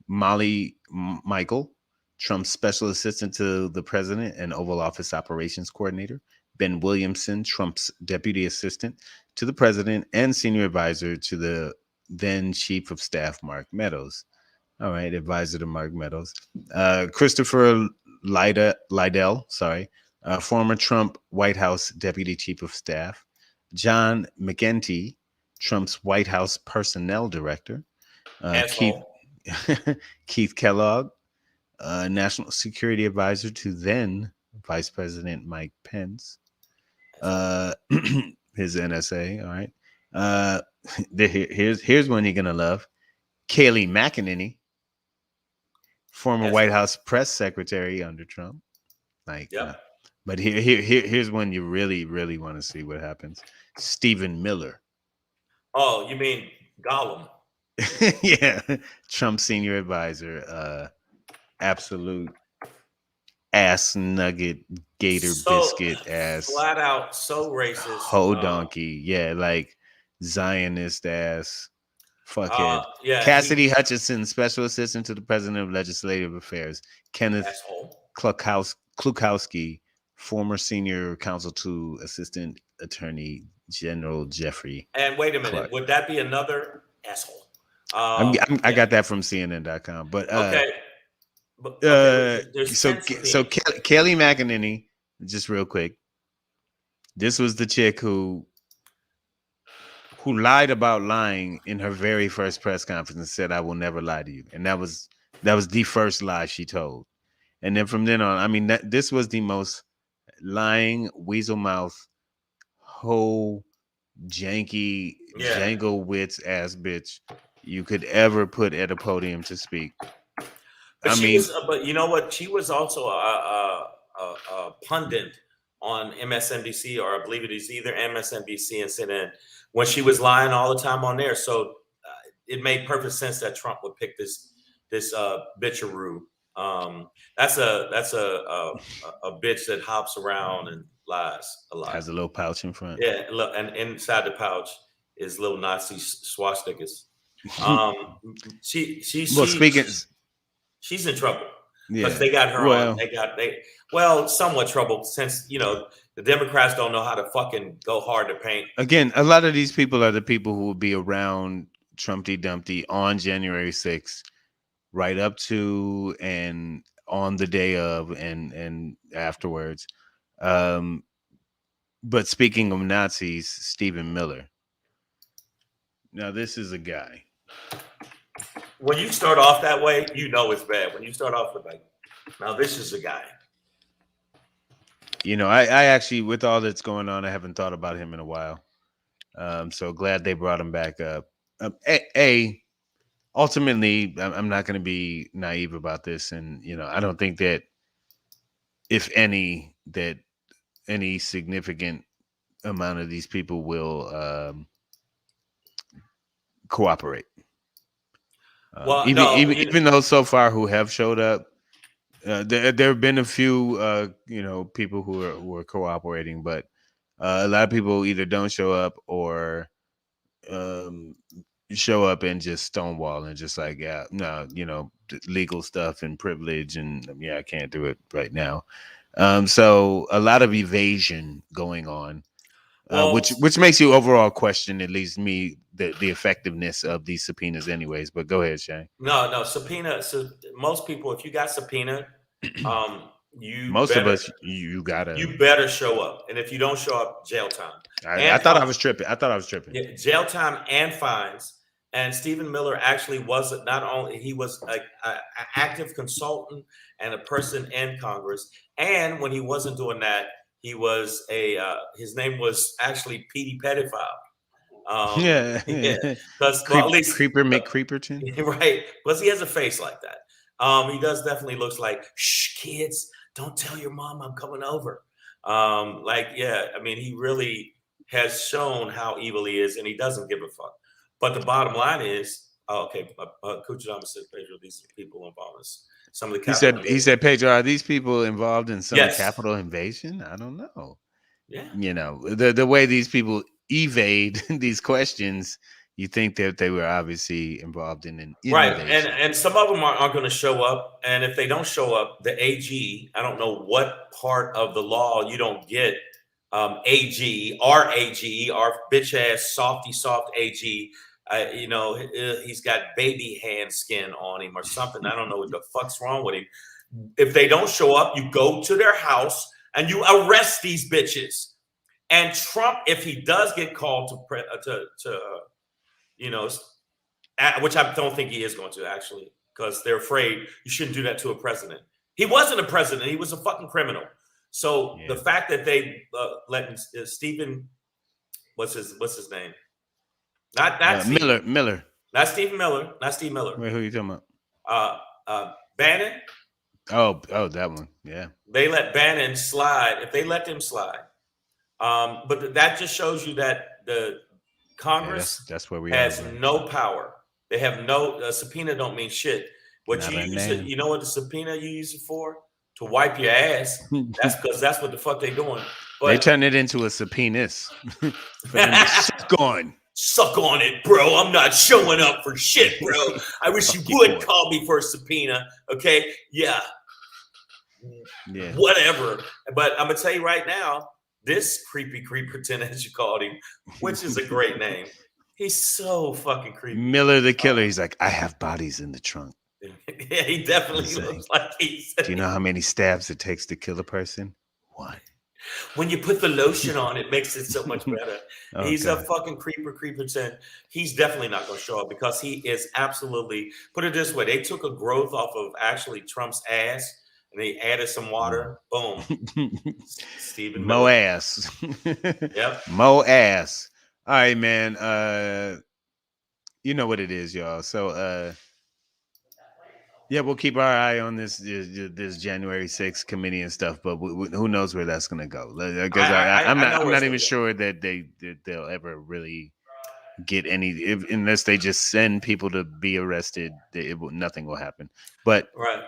Molly Michael, Trump's special assistant to the president and Oval Office operations coordinator. Ben Williamson, Trump's deputy assistant to the president and senior advisor to the then chief of staff, Mark Meadows. All right, advisor to Mark Meadows. Christopher Liddell, former Trump White House deputy chief of staff. John McEntee, Trump's White House personnel director. Keith Kellogg, national security advisor to then Vice President Mike Pence. His NSA. All right. Here's one you're gonna love. Kayleigh McEnany, former White House press secretary under Trump. But here's one you really want to see what happens. Stephen Miller. Oh, you mean Gollum? Yeah, Trump senior advisor. Absolute ass nugget, gator biscuit ass, flat out so racist, hoe donkey. Yeah, like Zionist ass. Fuckhead. Cassidy Hutchinson, special assistant to the president of legislative affairs. Kenneth Klukowski, former senior counsel to assistant attorney general Jeffrey. And wait a minute, Clark. Would that be another asshole? I got that from CNN.com. But okay. So Kayleigh McEnany, just real quick. This was the chick who lied about lying in her very first press conference and said, "I will never lie to you," and that was the first lie she told. And then from then on, I mean, this was the most lying weasel mouth, hoe, janky, jangle wits ass bitch you could ever put at a podium to speak. But but you know what? She was also a pundit on MSNBC, or I believe it is either MSNBC and CNN, when she was lying all the time on there. So it made perfect sense that Trump would pick this bitcheroo. That's a bitch that hops around and lies a lot. Has a little pouch in front. Yeah, look, and inside the pouch is little Nazi swastikas. She's in trouble because they got her on. Somewhat trouble since the Democrats don't know how to fucking go hard to paint. Again, a lot of these people are the people who will be around Trumpty Dumpty on January 6th, right up to and on the day of and afterwards. But speaking of Nazis, Stephen Miller. Now, this is a guy. When you start off that way, it's bad. When you start off with now this is a guy. I actually, with all that's going on, I haven't thought about him in a while. So glad they brought him back up. Ultimately, I'm not going to be naive about this. And, I don't think that any significant amount of these people will cooperate. Even though so far who have showed up, there have been a few people who are cooperating, but a lot of people either don't show up or show up and just stonewall and just like, legal stuff and privilege and I can't do it right now. So a lot of evasion going on. Well, which makes you overall question, at least me, the effectiveness of these subpoenas, anyways. But go ahead, Shane. no subpoena. So most people, if you got subpoena, you Most of better us, you gotta. you better show up, and if you don't show up, jail time. I thought I was tripping. Yeah, jail time and fines. And Stephen Miller actually wasn't, not only he was an active consultant and a person in Congress, and when he wasn't doing that, he was his name was actually Petey Pedophile. Yeah, because well, at least Creeper McCreeperton, right? Because he has a face like that. He does definitely looks like, shh, kids, don't tell your mom I'm coming over. Yeah, I mean, he really has shown how evil he is, and he doesn't give a fuck. But the bottom line is, Kuchidama said, Pedro, these are people involved in some of the Capitol. he said, Pedro, are these people involved in some Yes. Capitol invasion? I don't know. Yeah. You know, the way these people evade these questions, you think that they were obviously involved in an invasion. Right. And some of them aren't going to show up. And if they don't show up, the AG, I don't know what part of the law you don't get AG, our bitch ass soft AG. He's got baby hand skin on him or something. I don't know what the fuck's wrong with him. If they don't show up, you go to their house and you arrest these bitches. And Trump, if he does get called which I don't think he is going to actually, because they're afraid you shouldn't do that to a president. He wasn't a president; he was a fucking criminal. So the fact that they let Stephen, what's his name? Not Miller. Not Stephen Miller. Not Steve Miller. Wait, who are you talking about? Bannon. Oh, that one. Yeah. They let Bannon slide. If they let them slide, but that just shows you that the Congress that's where we has are, no power. They have no subpoena. Don't mean shit. What Not you a use name. it? You know what the subpoena you use it for? To wipe your ass. That's because that's what the fuck they doing. But they turn it into a subpoenas. For them to suck on it, bro. I'm not showing up for shit, bro. I wish you would call me for a subpoena. Okay, yeah, whatever. But I'm gonna tell you right now, this creepy creeperton, as you called him, which is a great name. He's so fucking creepy. Miller the killer. He's like, I have bodies in the trunk. Yeah, he definitely looks like he's. Do you know how many stabs it takes to kill a person? One. When you put the lotion on, it makes it so much better. He's God. a fucking creeperton. He's definitely not going to show up because he is absolutely. Put it this way: they took a growth off of actually Trump's ass, and they added some water. Boom. Stephen Mo Miller. ass. Yep. Mo ass. All right, man. You know what it is, y'all. So yeah, we'll keep our eye on this January 6th committee and stuff, but who knows where that's going to go? Because I'm not even sure that they'll ever really get any, unless they just send people to be arrested. Nothing will happen. But right.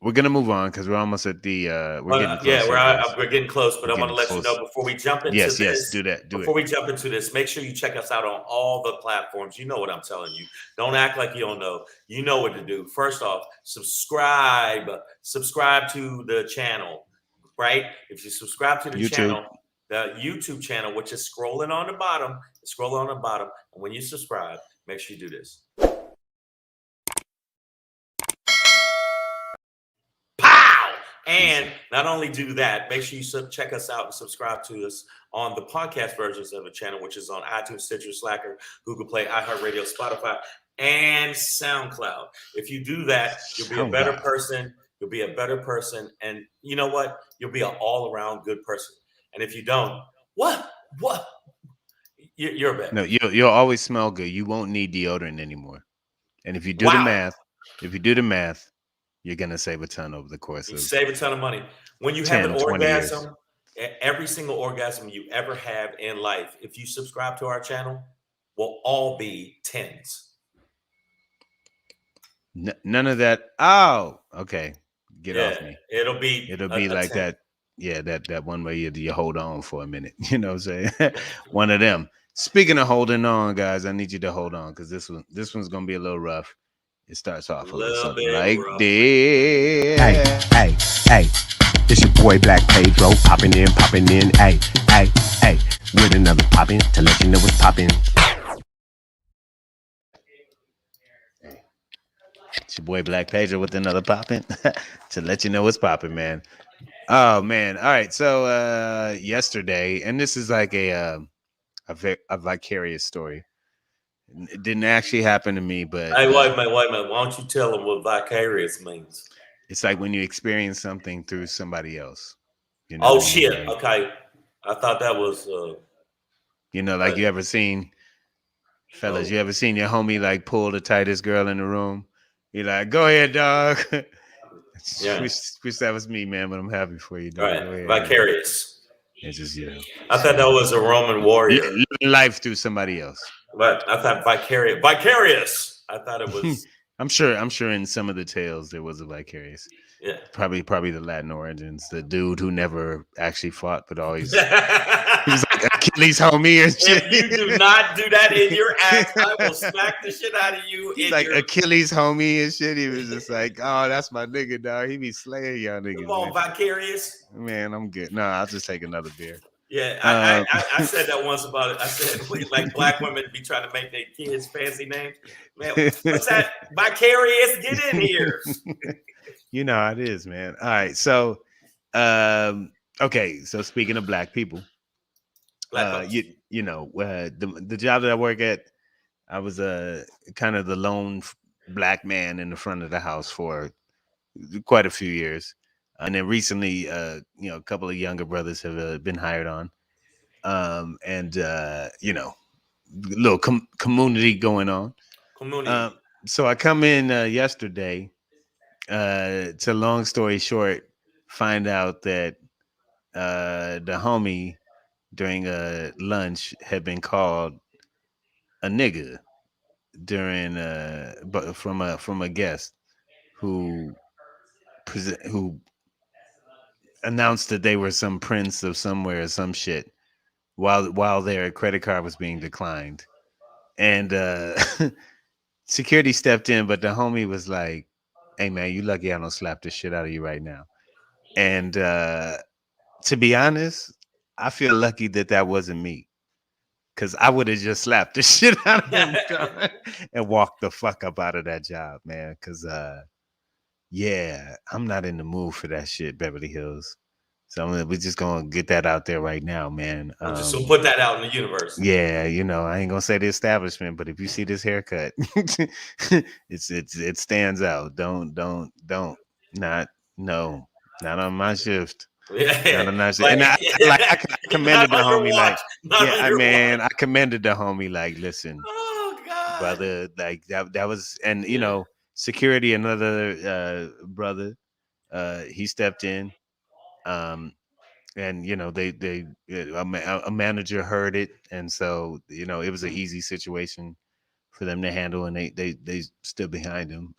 We're gonna move on because we're almost at the. We're getting close. But I want to let you know before we jump into this. Yes, do that. Before we jump into this, make sure you check us out on all the platforms. You know what I'm telling you. Don't act like you don't know. You know what to do. First off, subscribe to the channel. Right? If you subscribe to the YouTube channel, which is scrolling on the bottom, and when you subscribe, make sure you do this. And not only do that, make sure you check us out and subscribe to us on the podcast versions of the channel, which is on iTunes, Stitcher, Slacker, Google Play, iHeartRadio, Spotify, and SoundCloud. If you do that, you'll be a better person. You'll be a better person. And you know what? You'll be an all-around good person. And if you don't, what? You're bad. No, you'll always smell good. You won't need deodorant anymore. And if you do the math, you're gonna save a ton over the course of save a ton of money. When you have an orgasm, every single orgasm you ever have in life, if you subscribe to our channel, will all be tens. None of that. Oh, okay. Get off me. It'll be like 10. That. Yeah, that one where you hold on for a minute. You know what I'm saying? One of them. Speaking of holding on, guys, I need you to hold on because this one's gonna be a little rough. It starts off a little something like this. Hey, It's your boy Black Pedro, popping in, ay, with another poppin' to let you know what's poppin'. It's your boy Black Pedro with another popping to let you know what's popping, man. Oh man! All right, so yesterday, and this is like a vicarious story. It didn't actually happen to me, but Hey, wait a minute. Why don't you tell them what vicarious means? it's like when you experience something through somebody else. You know Oh what I mean? shit! Like, Okay, I thought that was. like you ever seen, fellas? Oh. You ever seen your homie like pull the tightest girl in the room? You're like, go ahead, dog. Yeah. Wish that was me, man. But I'm happy for you, dog. Right, Go ahead, vicarious. man. It's just I thought that was a Roman warrior, living life through somebody else. but I thought vicarious. I thought it was. I'm sure in some of the tales there was a vicarious. Yeah. Probably the Latin origins. The dude who never actually fought, but always he was like Achilles' homie and shit. If you do not do that in your act, I will smack the shit out of you. He's like Achilles' homie and shit. He was just like, oh, that's my nigga, dog. He be slaying y'all niggas. Come on, man. vicarious. Man, I'm good. No, I'll just take another beer. Yeah, I said that once about it. I said like black women be trying to make their kids fancy names. Man, what's that? Vicarious, get in here. You know how it is, man. All right, so okay. So speaking of black people, the job that I work at, I was kind of the lone black man in the front of the house for quite a few years. And then recently, a couple of younger brothers have been hired on. Little community going on. Community. So I come in yesterday, to long story short, find out that the homie during a lunch had been called a nigga during but from a guest who announced that they were some prince of somewhere or some shit while their credit card was being declined. And security stepped in, but the homie was like, hey man, you lucky I don't slap the shit out of you right now. And to be honest, I feel lucky that wasn't me, because I would have just slapped the shit out of him and walked the fuck up out of that job, man. Because yeah, I'm not in the mood for that shit, Beverly Hills. So we're just gonna get that out there right now, man. Just so put that out in the universe. Yeah, I ain't gonna say the establishment, but if you see this haircut, it stands out. Don't not on my shift. Yeah, not on my shift. And I commended the homie, like, I commended the homie, like, listen, oh god, brother, like that was, and security, another brother, he stepped in. And a manager heard it, and so it was an easy situation for them to handle, and they stood behind him.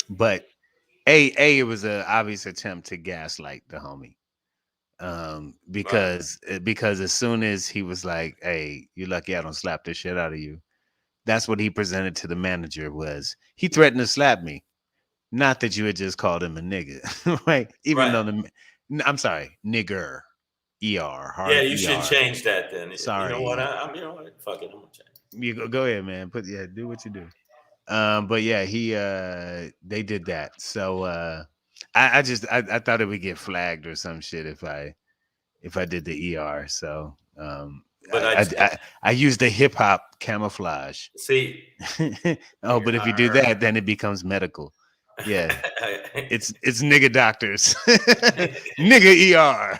But it was an obvious attempt to gaslight the homie, because as soon as he was like, hey, you lucky I don't slap the shit out of you, that's what he presented to the manager. Was he threatened to slap me? Not that you had just called him a nigga, right? Even though I'm sorry, nigger, ER. Yeah, you should change that then. Sorry, you know what? Fuck it, I'm gonna change. You go ahead, man. Do what you do. But yeah, they did that. So I thought it would get flagged or some shit if I did the ER. So but I used the hip hop camouflage. See. But if you do that, then it becomes medical. Yeah, it's nigga doctors, nigga ER,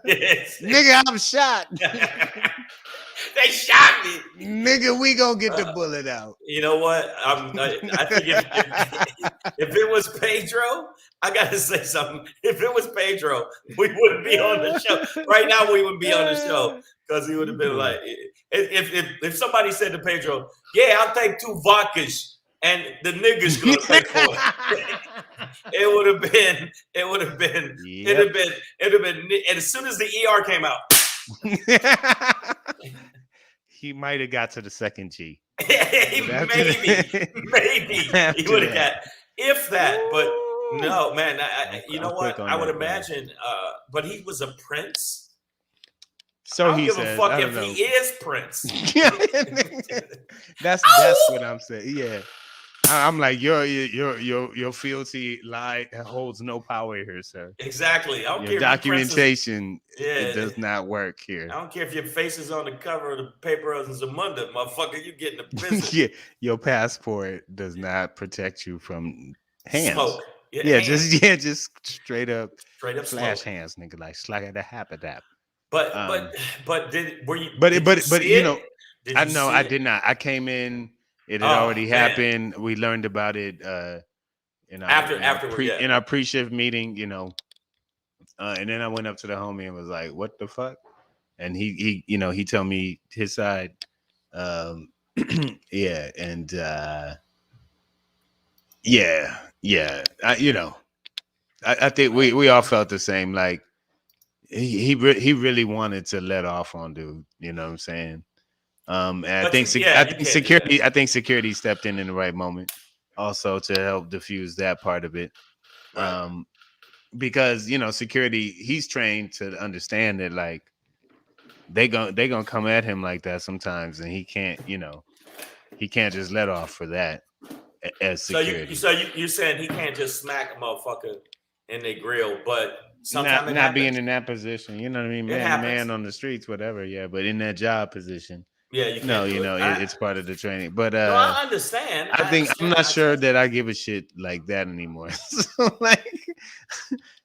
nigga I'm shot. They shot me, nigga. We gonna get the bullet out. You know what? I think if it was Pedro, I gotta say something. If it was Pedro, we wouldn't be on the show right now. We wouldn't be on the show because he would have been like, if somebody said to Pedro, "Yeah, I'll take 2 vodkas." And the nigga's gonna pay for it. It would have been. And as soon as the ER came out, he might have got to the second G. maybe he would have got, if that. But No, man. I'm- You I'm know quick what? on I would that, man. imagine. But he was a prince. So I don't he give says. a fuck I don't if know. he is Prince. That's what I'm saying. Yeah. I'm like your fealty lie holds no power here, sir. Exactly. I don't Your care if you Prince is- documentation Yeah. it does not work I here. don't care if your face is on the cover of the paper of Zamunda, motherfucker. You get in the prison. Yeah, your passport does not protect you from hands. Smoke. Yeah, hands. just straight up Straight flash smoke. hands, nigga. Like slug at the habit. But were you? Did you But see you it? know, Did I you know see I it? did not. I came in. It had Oh, already man. happened. We learned about it in our pre-shift meeting. You know, and then I went up to the homie and was like, "What the fuck?" And he told me his side. Yeah, and I think we all felt the same. Like he really wanted to let off on dude. You know what I'm saying? And I think security stepped in the right moment, also to help diffuse that part of it. Right. Because security, he's trained to understand that like they gonna come at him like that sometimes, and he can't just let off for that as security. So you're saying he can't just smack a motherfucker in their grill, but sometimes not being in that position, you know what I mean? Man on the streets, whatever. Yeah, but in that job position, yeah, you can't it's part of the training. But no, I understand. I'm not sure that I give a shit like that anymore. So like,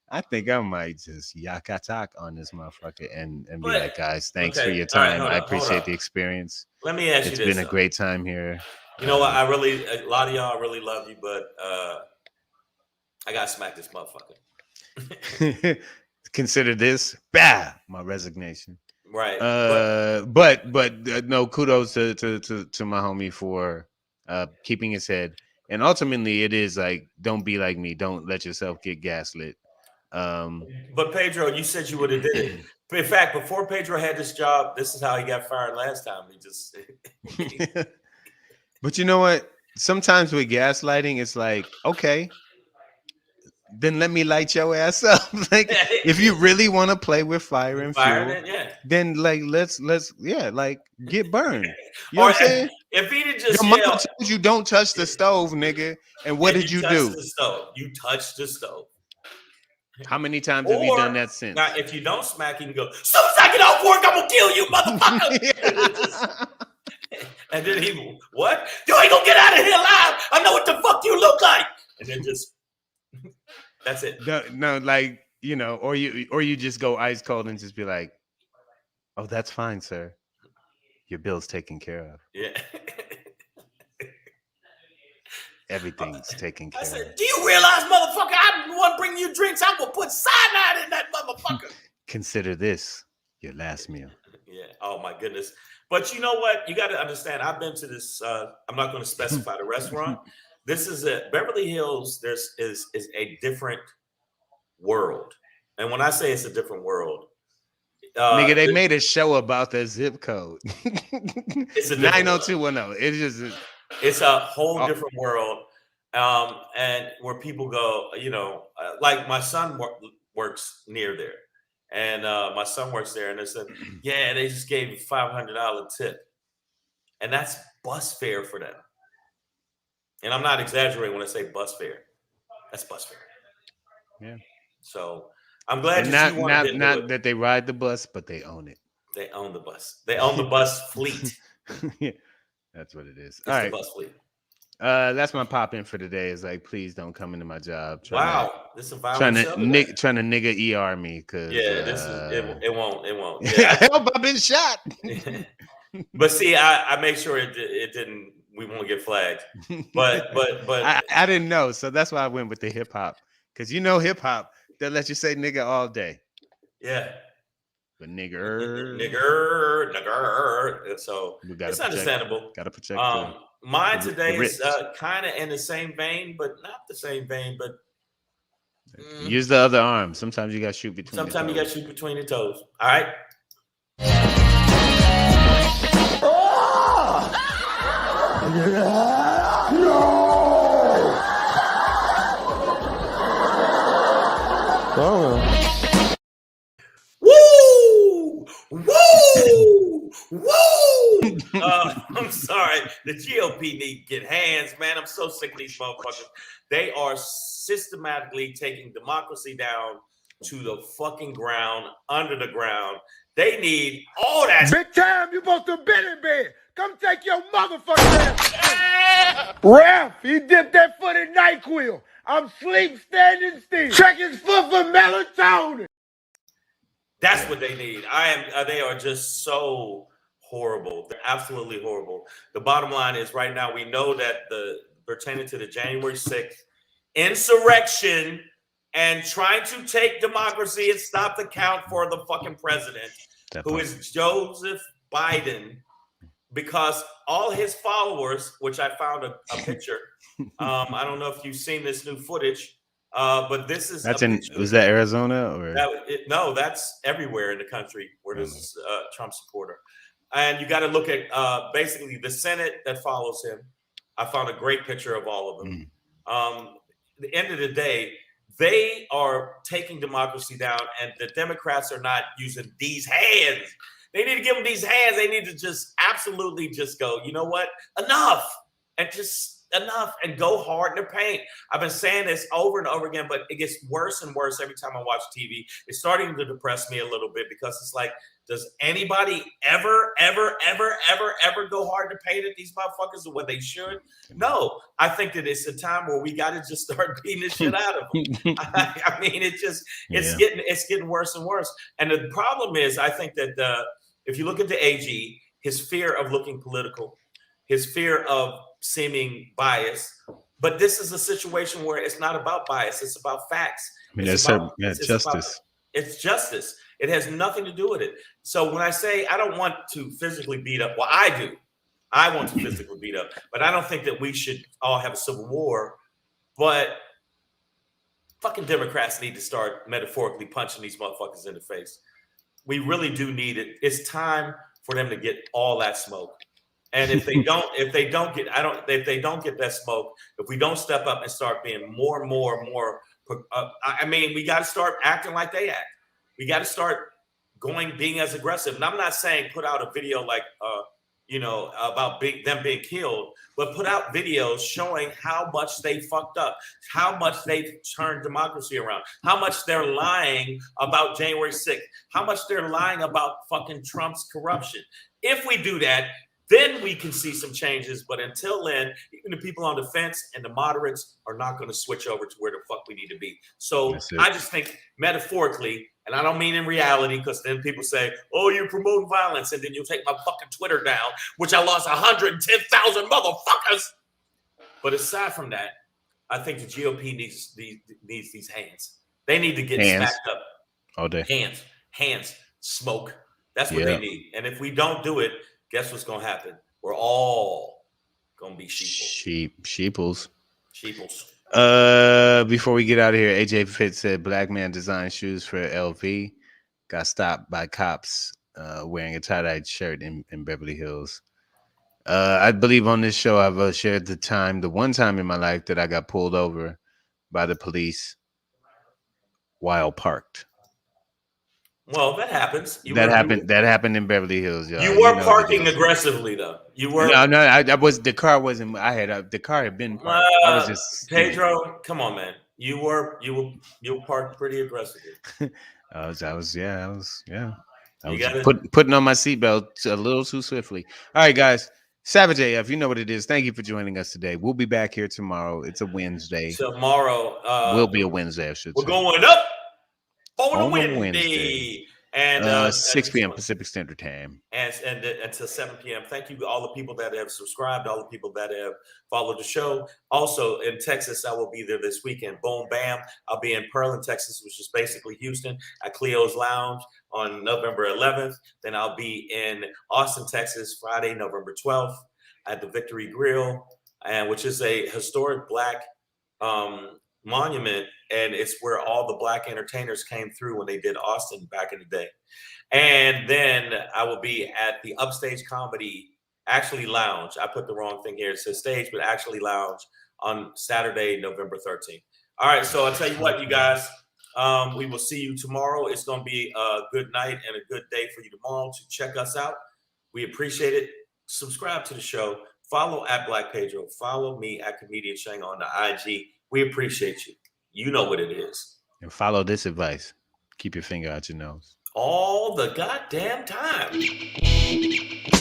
I think I might just yak attack on this motherfucker and be like, guys, thanks for your time. I appreciate the experience. Let me ask you this. It's been a great time here. You know what? A lot of y'all really love you, but I gotta smack this motherfucker. Consider this my resignation. Right. But no, kudos to my homie for keeping his head. And ultimately it is like, don't be like me. Don't let yourself get gaslit. But Pedro, you said you would have did it. In fact, before Pedro had this job, this is how he got fired last time. He just But you know what? Sometimes with gaslighting, it's like, okay, then let me light your ass up. Like, if you really want to play with fire and fuel, then like let's like get burned. You know what I'm saying? If he did just your mom told you don't touch the stove, nigga, and what did you do? You touched the stove. How many times have you done that since? Now, if you don't smack, you can go, as soon as I get off work, I'm gonna kill you, motherfucker. And then he, what? You ain't gonna get out of here alive. I know what the fuck you look like. And then just, that's it. No, like, or you just go ice cold and just be like, oh, that's fine, sir. Your bill's taken care of. Yeah. Everything's taken care of. I said, do you realize, motherfucker, I'm the one bringing you drinks. I'm gonna put cyanide in that motherfucker. Consider this your last meal. Yeah. Oh my goodness. But you know what? You got to understand. I've been to this. I'm not going to specify the restaurant. This is Beverly Hills. Is a different world, and when I say it's a different world, nigga, they made a show about the zip code. It's a 90210. It's a whole different world, and where people go. Like my son works near there. And my son works there, and they said, "Yeah, they just gave you $500 tip, and that's bus fare for them." And I'm not exaggerating when I say bus fare. That's bus fare. Yeah. So I'm glad not that they ride the bus, but they own it. They own the bus. They own the bus fleet. Yeah, that's what it is. It's all right, the bus fleet. That's my pop in for today. Is like, please don't come into my job. This is a violent trying to nigga ER me because this is it won't. Yeah, help! I've been shot. But see, I make sure it didn't. We won't get flagged. But I didn't know, so that's why I went with the hip hop because hip hop they'll let you say nigga all day. Yeah. But nigger. So it's understandable. Gotta protect. Mine today is kind of in the same vein, but not the same vein. But use the other arm. Sometimes you got to shoot between. Sometimes you got to shoot between the toes. All right. I'm sorry. The GOP need to get hands, man. I'm so sick of these motherfuckers. They are systematically taking democracy down to the fucking ground, under the ground. They need all that. Big time, you supposed to been in bed. Come take your motherfucking ass. Ref, he dipped that foot in NyQuil. I'm sleep standing still. Check his foot for melatonin. That's what they need. They are just so horrible. They're absolutely horrible. The bottom line is right now we know that pertaining to the January 6th insurrection and trying to take democracy and stop the count for the fucking president, who is Joseph Biden, because all his followers, which I found a picture. I don't know if you've seen this new footage. But this is was that Arizona or no? That's everywhere in the country where there's a Trump supporter, and you got to look at basically the Senate that follows him. I found a great picture of all of them. At the end of the day, they are taking democracy down, and the Democrats are not using these hands. They need to give them these hands. They need to just absolutely just go, you know what, enough, and just. Enough, and go hard in the paint. I've been saying this over and over again, but it gets worse and worse every time I watch TV. It's starting to depress me a little bit because it's like, does anybody ever go hard in the paint at these motherfuckers or what they should? No, I think that it's a time where we got to just start beating the shit out of them. I mean, it's getting worse and worse. And the problem is, I think that if you look at the AG, his fear of looking political, his fear of seeming bias, but this is a situation where it's not about bias, it's about facts. I mean, justice. It's justice. It has nothing to do with it. So when I say I don't want to physically beat up, well, I do. I want to physically beat up, but I don't think that we should all have a civil war. But fucking Democrats need to start metaphorically punching these motherfuckers in the face. We really do need it. It's time for them to get all that smoke. And if they don't get that smoke, if we don't step up and start being more, I mean, we got to start acting like they act. We got to start being as aggressive. And I'm not saying put out a video like, about them being killed, but put out videos showing how much they fucked up, how much they've turned democracy around, how much they're lying about January 6th, how much they're lying about fucking Trump's corruption. If we do that, then we can see some changes. But until then, even the people on the fence and the moderates are not going to switch over to where the fuck we need to be. So I just think metaphorically, and I don't mean in reality, because then people say, oh, you're promoting violence, and then you'll take my fucking Twitter down, which I lost 110,000 motherfuckers. But aside from that, I think the GOP needs these hands. They need to get smacked up. All day. Hands, smoke. That's what they need. And if we don't do it, guess what's going to happen? We're all going to be sheeples. Before we get out of here, AJ Fitz said black man designed shoes for LV. Got stopped by cops wearing a tie-dyed shirt in Beverly Hills. I believe on this show I've shared the one time in my life that I got pulled over by the police while parked. Well, that happens. That happened in Beverly Hills. Y'all. You were parking aggressively, though. You were. No. I was. The car wasn't. The car had been parked. I was just. Pedro, come on, man. You were parked pretty aggressively. I was. I was putting on my seatbelt a little too swiftly. All right, guys. Savage AF, you know what it is. Thank you for joining us today. We'll be back here tomorrow. It's a Wednesday. Tomorrow will be a Wednesday. I should say. We're going up. On Wednesday. And 6 p.m. Pacific Standard Time. And until 7 p.m. Thank you to all the people that have subscribed, all the people that have followed the show. Also in Texas, I will be there this weekend. Boom, bam. I'll be in Pearland, Texas, which is basically Houston, at Cleo's Lounge on November 11th. Then I'll be in Austin, Texas, Friday, November 12th at the Victory Grill, which is a historic Black monument, and it's where all the Black entertainers came through when they did Austin back in the day. And then I will be at the Upstage Comedy Lounge. I put the wrong thing here. It says stage, but actually Lounge on Saturday, November 13th. All right, so I'll tell you what, you guys, we will see you tomorrow. It's going to be a good night and a good day for you tomorrow to check us out. We appreciate it. subscribe to the show. Follow at Black Pedro. Follow me at Comedian Shang on the IG. We appreciate you. You know what it is. And follow this advice. Keep your finger out your nose. All the goddamn time.